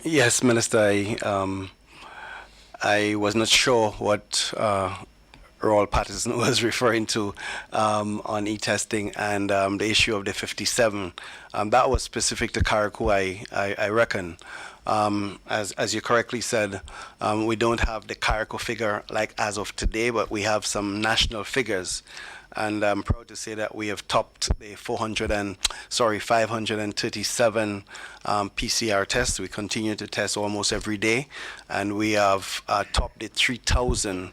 Yes, Minister. I was not sure what Royal Patterson was referring to on e-testing and the issue of the 57. That was specific to Carriacou, I reckon. As you correctly said, we don't have the Carriacou figure like as of today, but we have some national figures, and I'm proud to say that we have topped the 537 PCR tests. We continue to test almost every day, and we have topped the 3,000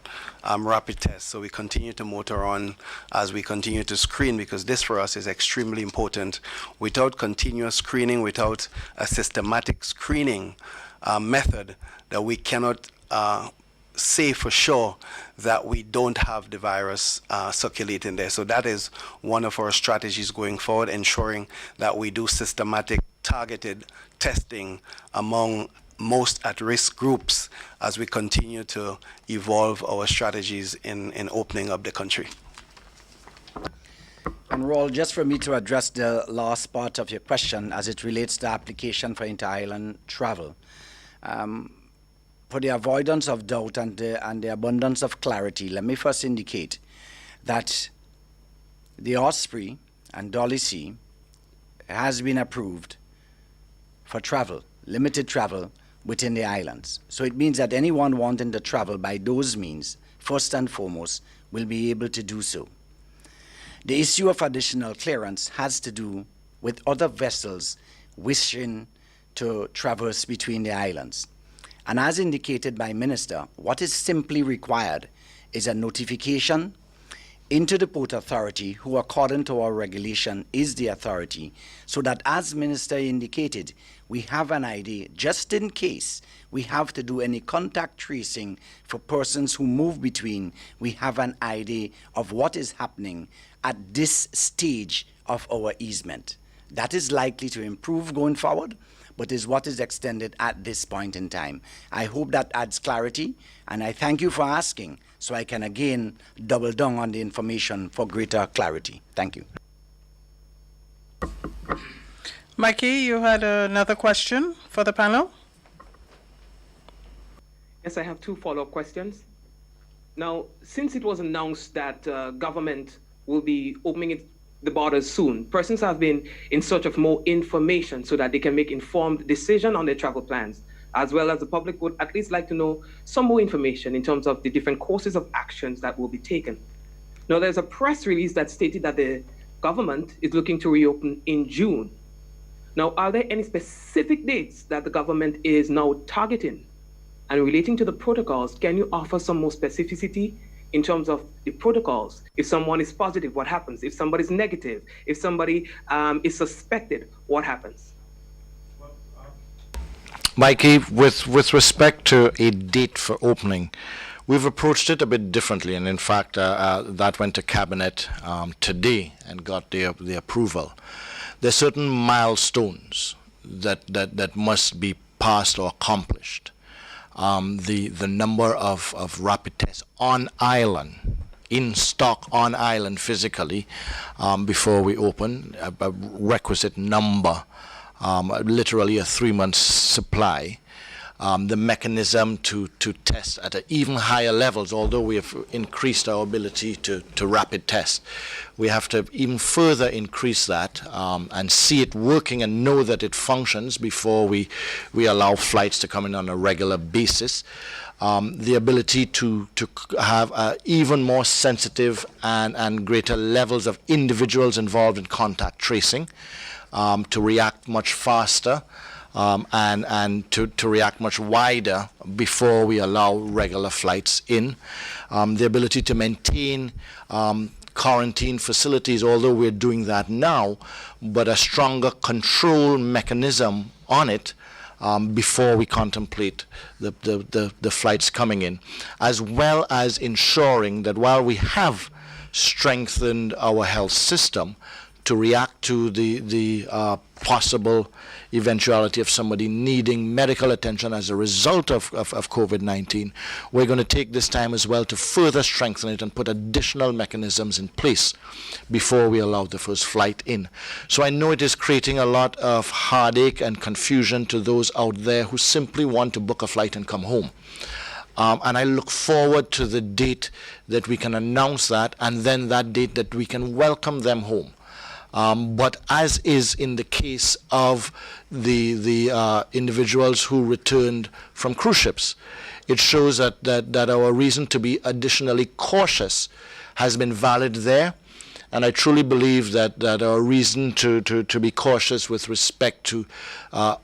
rapid tests. So we continue to motor on as we continue to screen, because this for us is extremely important. Without continuous screening, without a systematic screening method, that we cannot say for sure that we don't have the virus circulating there. So that is one of our strategies going forward, ensuring that we do systematic, targeted testing among most at-risk groups as we continue to evolve our strategies in opening up the country. And Raul, just for me to address the last part of your question as it relates to application for inter-island travel. For the avoidance of doubt and the abundance of clarity, let me first indicate that the Osprey and Dolly C has been approved for travel, limited travel within the islands. So it means that anyone wanting to travel by those means, first and foremost, will be able to do so. The issue of additional clearance has to do with other vessels wishing to traverse between the islands. And as indicated by Minister, what is simply required is a notification into the Port Authority, who according to our regulation is the authority, so that as Minister indicated, we have an idea, just in case we have to do any contact tracing for persons who move between, we have an idea of what is happening at this stage of our easement. That is likely to improve going forward, but is what is extended at this point in time. I hope that adds clarity, and I thank you for asking, so I can again double down on the information for greater clarity. Thank you. Mikey, you had another question for the panel? Yes, I have two follow-up questions. Now, since it was announced that government will be opening the borders soon, persons have been in search of more information so that they can make informed decision on their travel plans, as well as the public would at least like to know some more information in terms of the different courses of actions that will be taken. Now, there's a press release that stated that the government is looking to reopen in June. Now, are there any specific dates that the government is now targeting? And relating to the protocols, can you offer some more specificity in terms of the protocols? If someone is positive, what happens? If somebody's negative, if somebody is suspected, what happens? Mikey, with respect to a date for opening, We've approached it a bit differently, and in fact, that went to Cabinet today and got the approval. There are certain milestones that must be passed or accomplished. The number of rapid tests on island, in stock on island physically, before we open, a requisite number, literally a 3-month supply. The mechanism to test at even higher levels, although we have increased our ability to rapid test. We have to even further increase that and see it working and know that it functions before we allow flights to come in on a regular basis. The ability to have even more sensitive and greater levels of individuals involved in contact tracing, to react much faster, and to react much wider before we allow regular flights in. The ability to maintain quarantine facilities, although we're doing that now, but a stronger control mechanism on it before we contemplate the flights coming in, as well as ensuring that while we have strengthened our health system to react to the possible eventuality of somebody needing medical attention as a result of COVID-19, we're going to take this time as well to further strengthen it and put additional mechanisms in place before we allow the first flight in. So I know it is creating a lot of heartache and confusion to those out there who simply want to book a flight and come home. And I look forward to the date that we can announce that, and then that date that we can welcome them home. But as is in the case of the individuals who returned from cruise ships, it shows that our reason to be additionally cautious has been valid there. And I truly believe that our reason to be cautious with respect to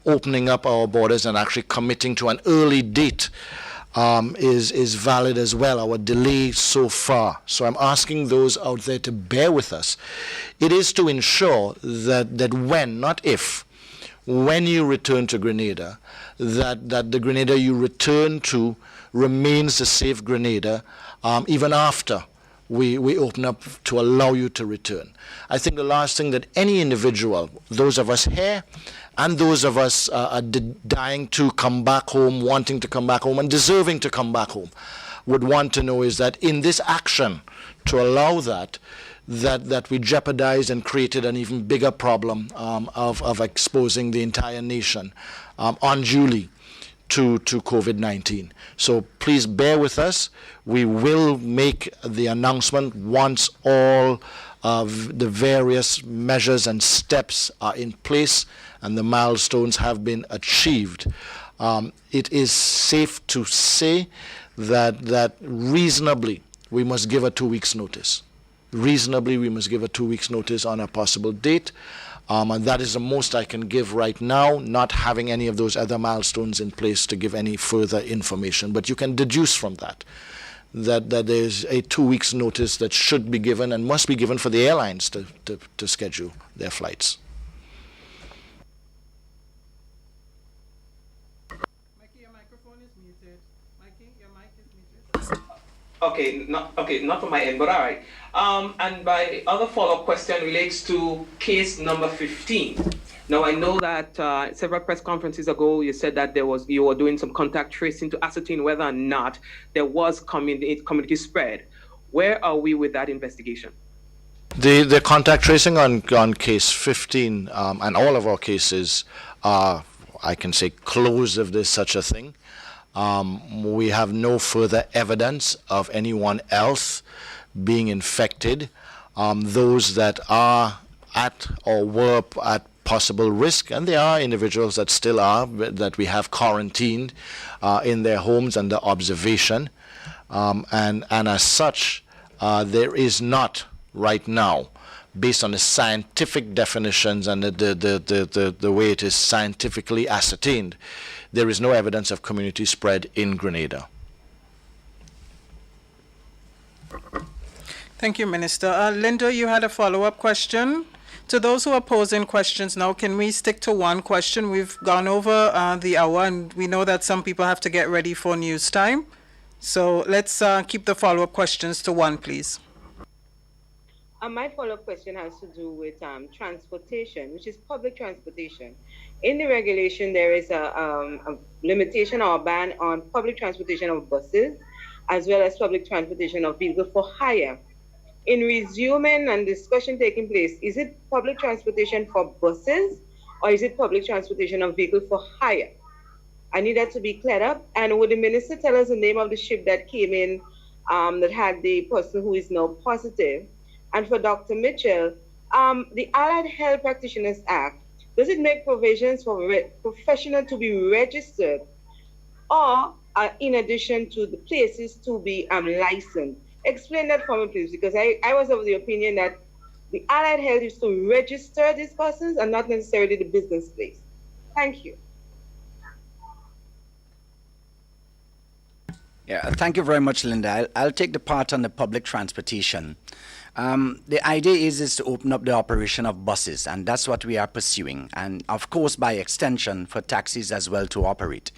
opening up our borders and actually committing to an early date is valid as well, our delay so far. So I'm asking those out there to bear with us. It is to ensure that when, not if, when you return to Grenada, that the Grenada you return to remains a safe Grenada even after we open up to allow you to return. I think the last thing that any individual, those of us here and those of us are dying to come back home, wanting to come back home and deserving to come back home, would want to know is that in this action to allow that we jeopardized and created an even bigger problem of exposing the entire nation unduly to COVID-19. So please bear with us. We will make the announcement once all of the various measures and steps are in place and the milestones have been achieved. It is safe to say that reasonably we must give a 2 weeks notice. Reasonably we must give a 2 weeks notice on a possible date. And that is the most I can give right now, not having any of those other milestones in place to give any further information. But you can deduce from that there's a 2 weeks notice that should be given and must be given for the airlines to schedule their flights. Mikey, your microphone is muted. Mikey, your mic is muted. Okay, not from my end, but all right. And my other follow-up question relates to case number 15. Now, I know that several press conferences ago, you said that you were doing some contact tracing to ascertain whether or not there was community spread. Where are we with that investigation? The contact tracing on case 15 and all of our cases are, I can say, closed if there's such a thing. We have no further evidence of anyone else being infected. Those that are at or were at possible risk, and there are individuals that still are, that we have quarantined in their homes under observation. And as such, there is not right now, based on the scientific definitions and the way it is scientifically ascertained, there is no evidence of community spread in Grenada. Thank you, Minister. Linda, you had a follow-up question. To those who are posing questions now, can we stick to one question? We've gone over the hour, and we know that some people have to get ready for news time. So let's keep the follow-up questions to one, please. My follow-up question has to do with transportation, which is public transportation. In the regulation, there is a limitation or a ban on public transportation of buses, as well as public transportation of vehicles for hire. In resuming and discussion taking place, is it public transportation for buses, or is it public transportation of vehicles for hire? I need that to be cleared up. And would the minister tell us the name of the ship that came in that had the person who is now positive? And for Dr. Mitchell, the Allied Health Practitioners Act, does it make provisions for professionals to be registered, or in addition to the places to be licensed? Explain that for me, please, because I was of the opinion that the Allied Health is to register these persons and not necessarily the business place. Thank you. Yeah, thank you very much, Linda. I'll take the part on the public transportation. The idea is to open up the operation of buses, and that's what we are pursuing. And of course, by extension, for taxis as well to operate.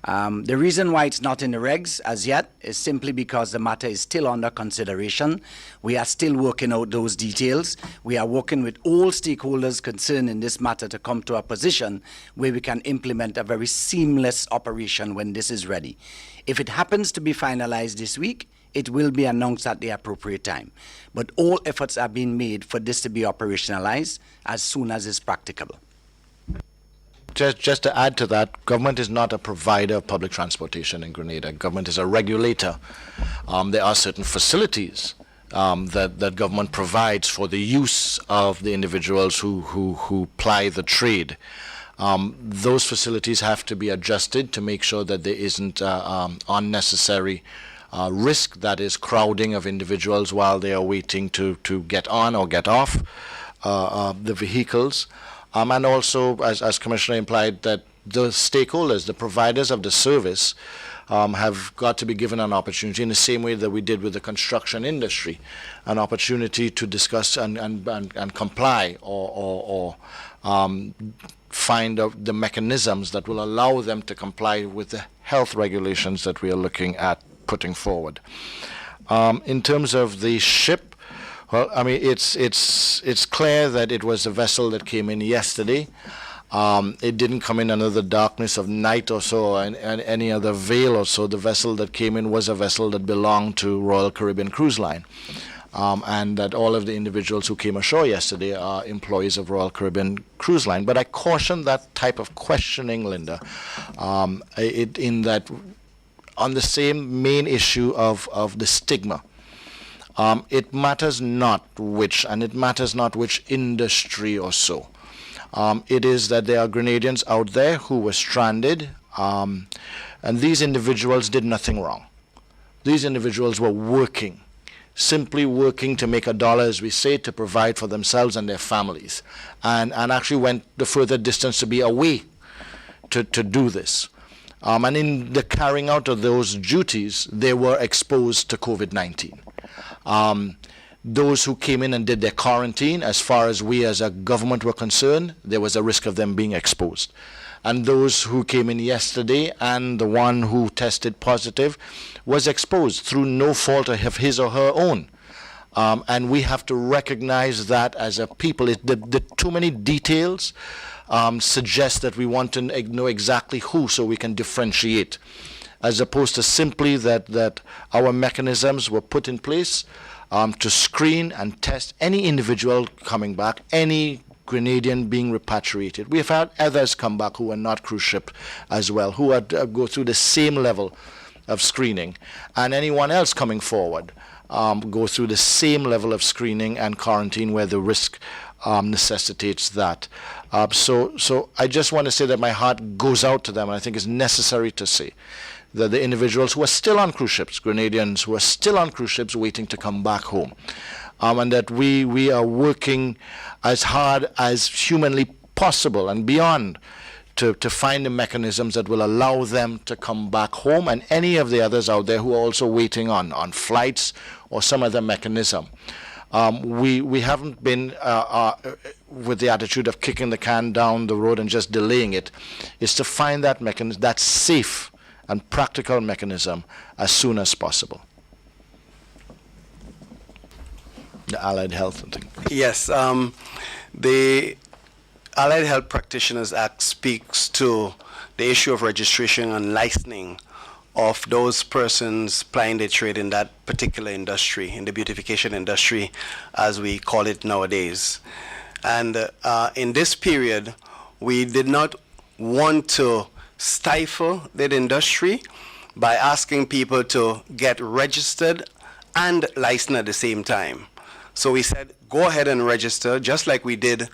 The reason why it's not in the regs as yet is simply because the matter is still under consideration. We are still working out those details. We are working with all stakeholders concerned in this matter to come to a position where we can implement a very seamless operation when this is ready. If it happens to be finalized this week, it will be announced at the appropriate time. But all efforts are being made for this to be operationalized as soon as is practicable. Just to add to that, government is not a provider of public transportation in Grenada. Government is a regulator. There are certain facilities that government provides for the use of the individuals who ply the trade. Those facilities have to be adjusted to make sure that there isn't unnecessary risk, that is crowding of individuals while they are waiting to get on or get off the vehicles. And also, as Commissioner implied, that the stakeholders, the providers of the service, have got to be given an opportunity in the same way that we did with the construction industry, an opportunity to discuss and comply or find out the mechanisms that will allow them to comply with the health regulations that we are looking at putting forward. In terms of the ship, well, I mean, it's clear that it was a vessel that came in yesterday. It didn't come in under the darkness of night or so, and any other veil or so. The vessel that came in was a vessel that belonged to Royal Caribbean Cruise Line, and that all of the individuals who came ashore yesterday are employees of Royal Caribbean Cruise Line. But I caution that type of questioning, Linda, in that on the same main issue of the stigma. It matters not which, and it matters not which industry or so. It is that there are Grenadians out there who were stranded, and these individuals did nothing wrong. These individuals were working, simply working to make a dollar, as we say, to provide for themselves and their families, and actually went the further distance to be away to do this. And in the carrying out of those duties, they were exposed to COVID-19. Those who came in and did their quarantine, as far as we as a government were concerned, there was a risk of them being exposed. And those who came in yesterday and the one who tested positive was exposed through no fault of his or her own. And we have to recognize that as a people. The too many details suggest that we want to know exactly who so we can differentiate, as opposed to simply that our mechanisms were put in place to screen and test any individual coming back, any Grenadian being repatriated. We have had others come back who are not cruise ship as well, who are go through the same level of screening, and anyone else coming forward go through the same level of screening and quarantine where the risk necessitates that. So I just want to say that my heart goes out to them, and I think it's necessary to say that the individuals who are still on cruise ships, Grenadians who are still on cruise ships waiting to come back home, and that we are working as hard as humanly possible and beyond to find the mechanisms that will allow them to come back home, and any of the others out there who are also waiting on flights or some other mechanism. We haven't been with the attitude of kicking the can down the road and just delaying it. It's to find that mechanism that's safe and practical mechanism as soon as possible. The Allied Health thing. Yes, the Allied Health Practitioners Act speaks to the issue of registration and licensing of those persons plying their trade in that particular industry, in the beautification industry, as we call it nowadays. And in this period, we did not want to stifle that industry by asking people to get registered and licensed at the same time. So we said, go ahead and register, just like we did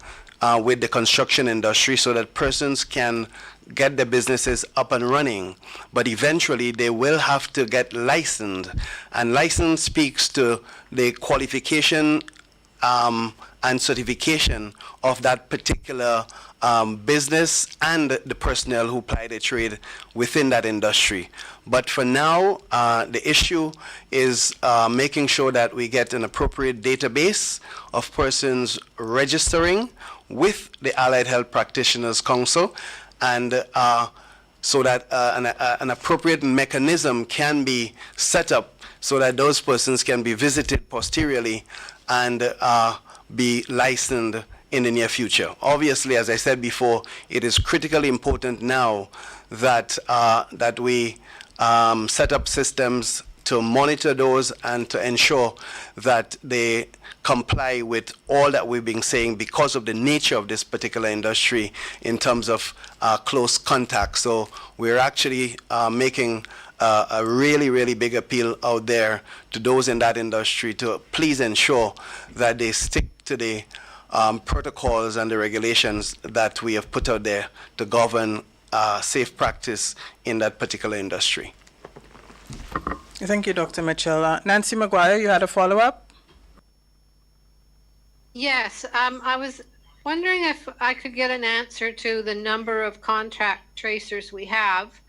with the construction industry, so that persons can get their businesses up and running. But eventually, they will have to get licensed. And license speaks to the qualification and certification of that particular business and the personnel who ply their trade within that industry. But for now, the issue is making sure that we get an appropriate database of persons registering with the Allied Health Practitioners Council, and so that an appropriate mechanism can be set up so that those persons can be visited posteriorly and be licensed in the near future. Obviously, as I said before, it is critically important now that that we set up systems to monitor those and to ensure that they comply with all that we've been saying because of the nature of this particular industry in terms of close contact. So we're actually making a really, really big appeal out there to those in that industry to please ensure that they stick to the protocols and the regulations that we have put out there to govern safe practice in that particular industry. Thank you, Dr. Mitchell. Nancy Maguire, you had a follow-up? Yes, I was wondering if I could get an answer to the number of contact tracers we have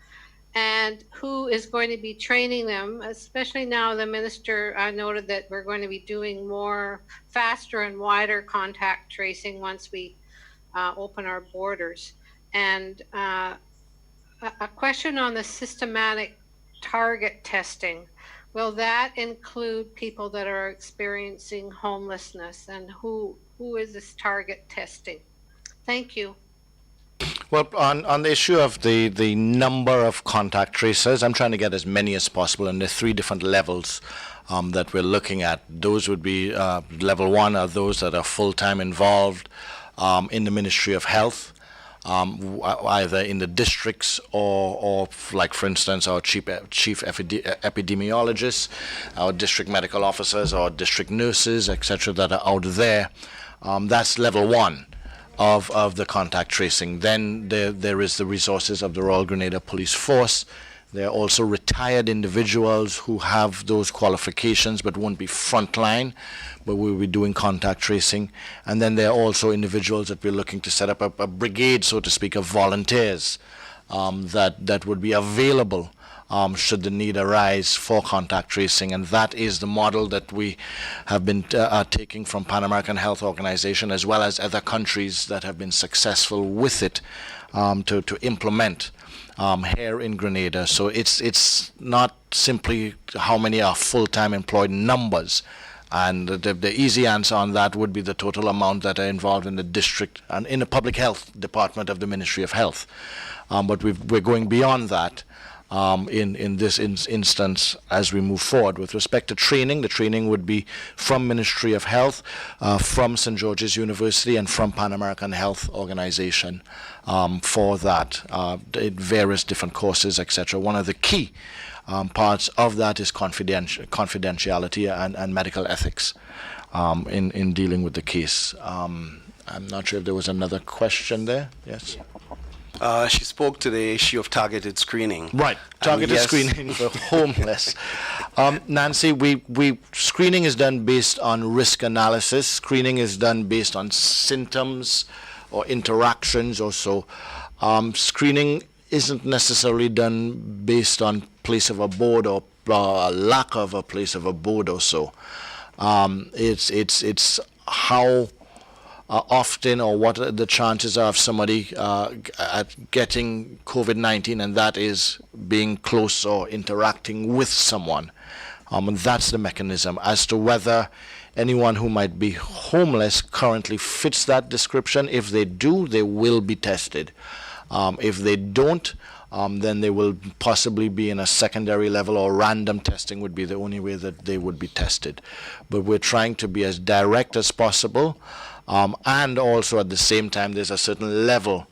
and who is going to be training them, especially now the minister noted that we're going to be doing more faster and wider contact tracing once we open our borders. And a question on the systematic target testing. Will that include people that are experiencing homelessness, and who is this target testing? Thank you. Well, on the issue of the number of contact tracers, I'm trying to get as many as possible, and there are 3 different levels that we're looking at. Those would be level 1 are those that are full-time involved in the Ministry of Health, either in the districts or like, for instance, our chief epidemiologists, our district medical officers, or district nurses, etc., that are out there. That's level 1 of the contact tracing. Then there is the resources of the Royal Grenada Police Force. There are also retired individuals who have those qualifications but won't be frontline, but we'll be doing contact tracing. And then there are also individuals that we're looking to set up a brigade, so to speak, of volunteers that would be available should the need arise for contact tracing. And that is the model that we have been taking from Pan American Health Organization, as well as other countries that have been successful with it to implement here in Grenada. So it's not simply how many are full-time employed numbers. And the easy answer on that would be the total amount that are involved in the district and in the public health department of the Ministry of Health. But we're going beyond that in this instance as we move forward. With respect to training, the training would be from Ministry of Health, from St. George's University, and from Pan American Health Organization for that, various different courses, etc. One of the key parts of that is confidentiality and medical ethics in dealing with the case. I'm not sure if there was another question there. Yes? She spoke to the issue of targeted screening. Right, targeted screening for homeless. Nancy, screening is done based on risk analysis. Screening is done based on symptoms or interactions or so. Screening isn't necessarily done based on place of abode or lack of a place of abode or so. It's how often or what the chances are of somebody at getting COVID-19, and that is being close or interacting with someone. And that's the mechanism. As to whether anyone who might be homeless currently fits that description, if they do, they will be tested. If they don't, then they will possibly be in a secondary level, or random testing would be the only way that they would be tested. But we're trying to be as direct as possible, and also at the same time there's a certain level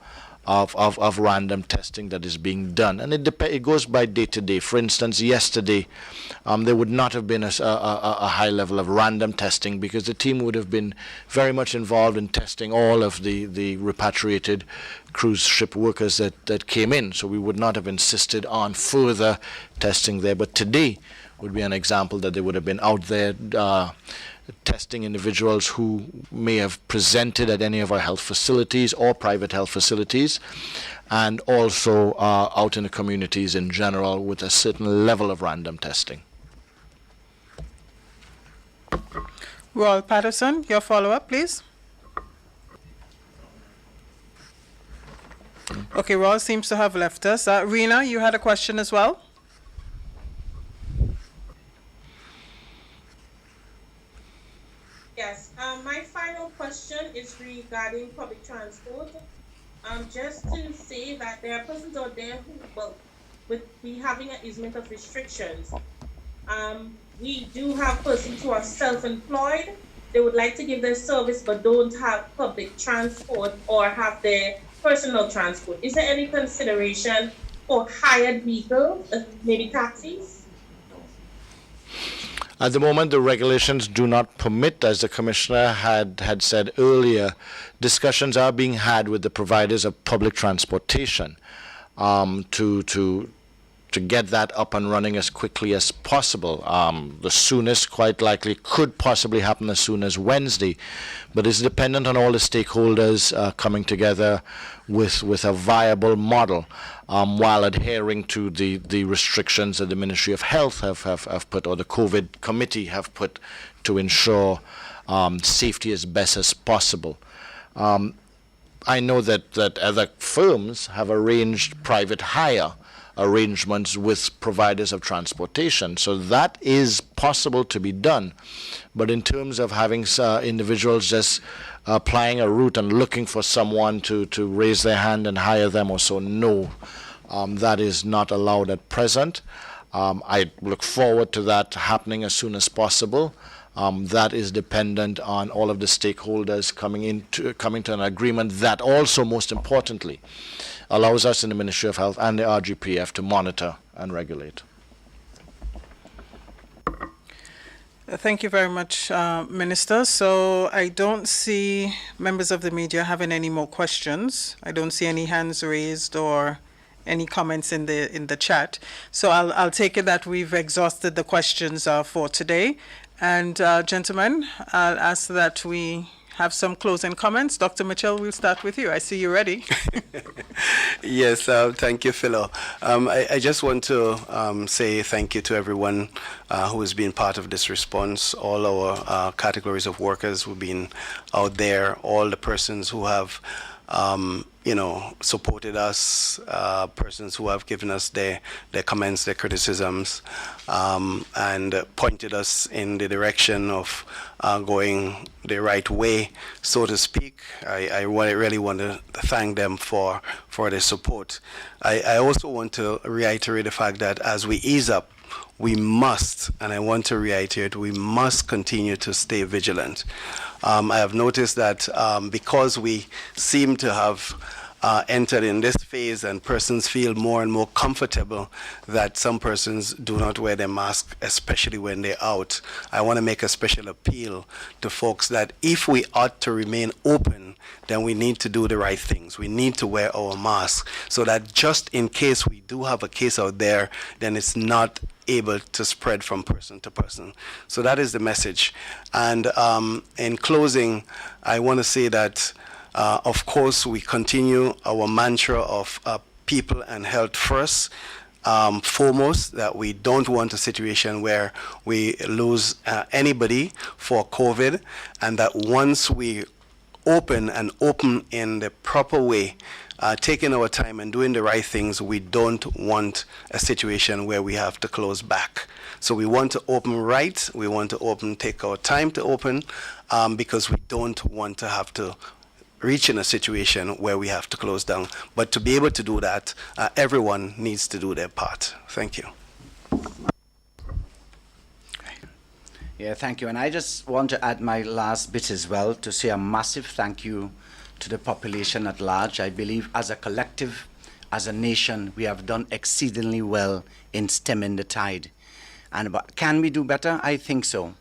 of random testing that is being done, and it goes by day to day. For instance, yesterday there would not have been a high level of random testing because the team would have been very much involved in testing all of the repatriated cruise ship workers that came in, so we would not have insisted on further testing there. But today would be an example that they would have been out there testing individuals who may have presented at any of our health facilities or private health facilities, and also out in the communities in general with a certain level of random testing. Royal Patterson, your follow-up, please. Okay, Royal seems to have left us. Rena, you had a question as well? Yes, my final question is regarding public transport. Just to say that there are persons out there who will be having an easement of restrictions. We do have persons who are self-employed. They would like to give their service but don't have public transport or have their personal transport. Is there any consideration for hired vehicles, maybe taxis? At the moment, the regulations do not permit, as the Commissioner had said earlier. Discussions are being had with the providers of public transportation to get that up and running as quickly as possible. The soonest, quite likely, could possibly happen as soon as Wednesday, but it's dependent on all the stakeholders coming together with a viable model, while adhering to the restrictions that the Ministry of Health have put, or the COVID committee have put, to ensure safety as best as possible. I know that other firms have arranged private hire arrangements with providers of transportation, so that is possible to be done. But in terms of having individuals just applying a route and looking for someone to raise their hand and hire them or so, no, that is not allowed at present. I look forward to that happening as soon as possible. That is dependent on all of the stakeholders coming to an agreement that also, most importantly, allows us in the Ministry of Health and the RGPF to monitor and regulate. Thank you very much, Minister. So I don't see members of the media having any more questions. I don't see any hands raised or any comments in the chat. So I'll take it that we've exhausted the questions for today. And gentlemen, I'll ask that we have some closing comments. Dr. Mitchell, we'll start with you. I see you ready. Yes, thank you, Philo. I just want to say thank you to everyone who has been part of this response, all our categories of workers who've been out there, all the persons who have supported us, persons who have given us their comments, their criticisms, and pointed us in the direction of going the right way, so to speak. I really want to thank them for their support. I also want to reiterate the fact that as we ease up, we must, and I want to reiterate, we must continue to stay vigilant. I have noticed that because we seem to have entered in this phase and persons feel more and more comfortable that some persons do not wear their mask, especially when they're out. I want to make a special appeal to folks that if we ought to remain open, then we need to do the right things. We need to wear our masks so that just in case we do have a case out there, then it's not able to spread from person to person. So that is the message. And in closing, I want to say that of course, we continue our mantra of people and health first, foremost, that we don't want a situation where we lose anybody for COVID, and that once we open and open in the proper way, taking our time and doing the right things, we don't want a situation where we have to close back. So we want to open right, we want to open, take our time to open, because we don't want to have to reach in a situation where we have to close down. But to be able to do that, everyone needs to do their part. Thank you. Yeah, thank you. And I just want to add my last bit as well to say a massive thank you to the population at large. I believe as a collective, as a nation, we have done exceedingly well in stemming the tide. And can we do better? I think so.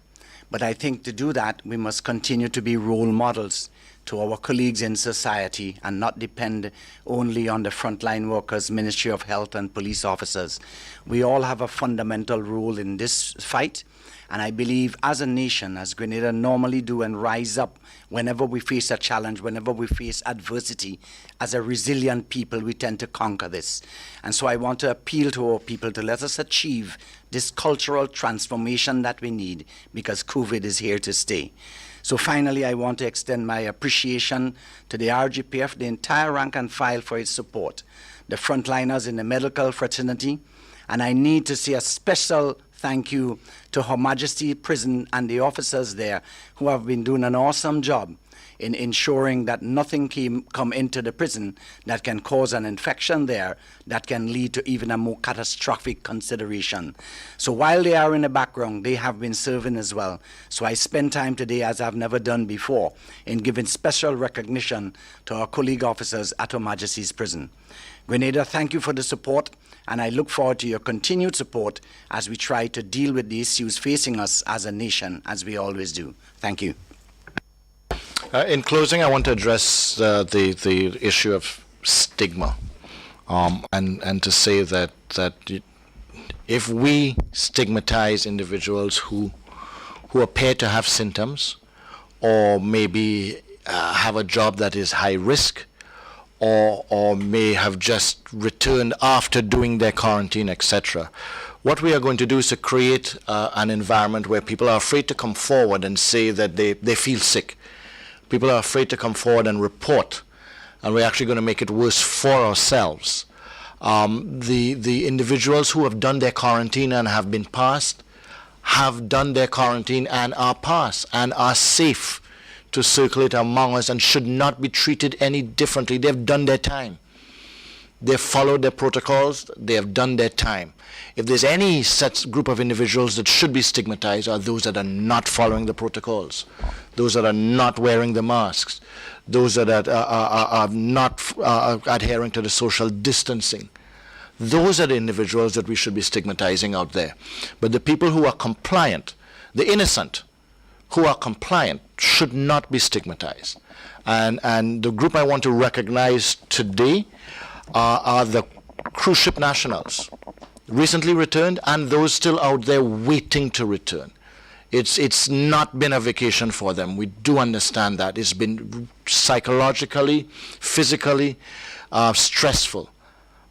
But I think to do that, we must continue to be role models to our colleagues in society and not depend only on the frontline workers, Ministry of Health and police officers. We all have a fundamental role in this fight. And I believe as a nation, as Grenada normally do, and rise up whenever we face a challenge, whenever we face adversity, as a resilient people, we tend to conquer this. And so I want to appeal to our people to let us achieve this cultural transformation that we need, because COVID is here to stay. So finally, I want to extend my appreciation to the RGPF, the entire rank and file for its support, the frontliners in the medical fraternity, and I need to say a special thank you to Her Majesty Prison and the officers there who have been doing an awesome job in ensuring that nothing come into the prison that can cause an infection there that can lead to even a more catastrophic consideration. So while they are in the background, they have been serving as well. So I spend time today, as I've never done before, in giving special recognition to our colleague officers at Her Majesty's Prison. Grenada, thank you for the support, and I look forward to your continued support as we try to deal with the issues facing us as a nation, as we always do. Thank you. In closing, I want to address the issue of stigma, and to say that if we stigmatize individuals who appear to have symptoms, or maybe have a job that is high risk, or may have just returned after doing their quarantine, etc., what we are going to do is to create an environment where people are afraid to come forward and say that they feel sick. People are afraid to come forward and report, and we're actually going to make it worse for ourselves. The individuals who have done their quarantine and have been passed have done their quarantine and are passed and are safe to circulate among us and should not be treated any differently. They've done their time. They've followed their protocols. They have done their time. If there's any such group of individuals that should be stigmatized, are those that are not following the protocols, those that are not wearing the masks, those that are not adhering to the social distancing. Those are the individuals that we should be stigmatizing out there. But the people who are compliant, the innocent, who are compliant, should not be stigmatized. And the group I want to recognize today are the cruise ship nationals, recently returned, and those still out there waiting to return. It's not been a vacation for them. We do understand that. It's been psychologically, physically stressful.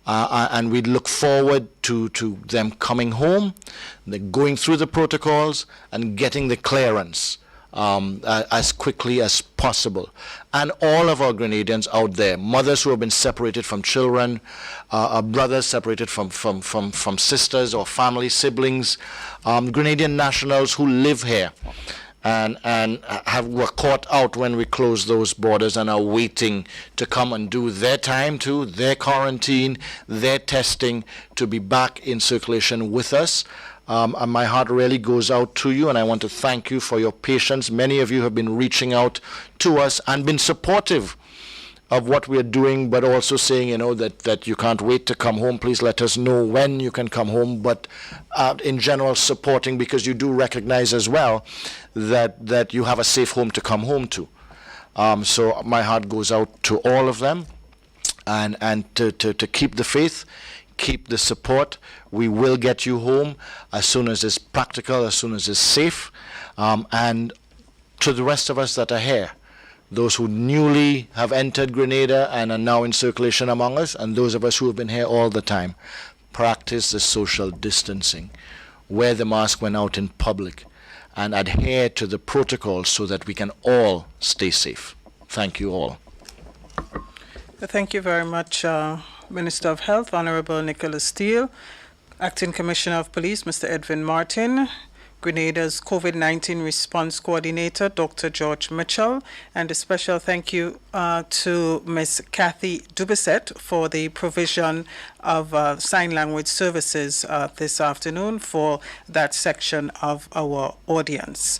And we look forward to them coming home, going through the protocols, and getting the clearance as quickly as possible. And all of our Grenadians out there, mothers who have been separated from children, brothers separated from sisters or family, siblings, Grenadian nationals who live here and were caught out when we closed those borders and are waiting to come and do their time too, their quarantine, their testing, to be back in circulation with us. And my heart really goes out to you, and I want to thank you for your patience. Many of you have been reaching out to us and been supportive of what we're doing, but also saying, that you can't wait to come home. Please let us know when you can come home. But in general, supporting, because you do recognize as well that you have a safe home to come home to. So my heart goes out to all of them, and to keep the faith, keep the support. We will get you home as soon as it's practical, as soon as it's safe. And to the rest of us that are here, those who newly have entered Grenada and are now in circulation among us, and those of us who have been here all the time, practice the social distancing. Wear the mask when out in public, and adhere to the protocols so that we can all stay safe. Thank you all. Thank you very much, Minister of Health, Honorable Nicholas Steele, Acting Commissioner of Police, Mr. Edwin Martin, Grenada's COVID-19 Response Coordinator, Dr. George Mitchell, and a special thank you to Ms. Kathy Dubisset for the provision of sign language services this afternoon for that section of our audience.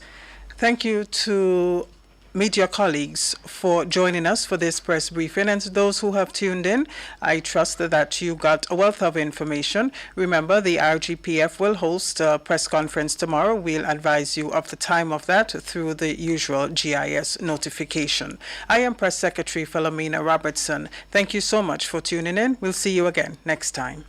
Thank you to media colleagues for joining us for this press briefing, and to those who have tuned in, I trust that you got a wealth of information. Remember, the RGPF will host a press conference tomorrow. We'll advise you of the time of that through the usual GIS notification. I am Press Secretary Philomena Robertson. Thank you so much for tuning in. We'll see you again next time.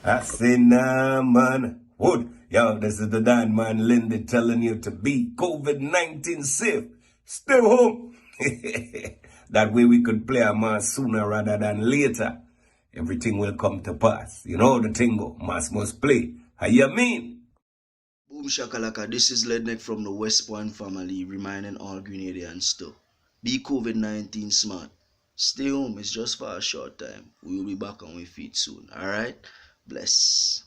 I say, nah, man. Wood. Yo, this is the Don Man Lindy telling you to be COVID-19 safe. Stay home. That way we could play a mass sooner rather than later. Everything will come to pass. You know the tingo. Mass must play. How you mean? Boom shakalaka, this is Ledneck from the West Point family, reminding all Grenadians to be COVID-19 smart. Stay home, it's just for a short time. We will be back on our feet soon. Alright? Bless.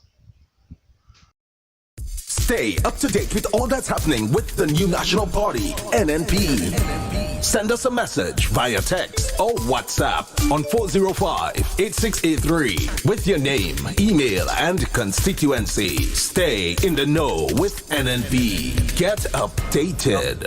Stay up to date with all that's happening with the new National Party, NNP. Send us a message via text or WhatsApp on 405-8683 with your name, email, and constituency. Stay in the know with NNP. Get updated.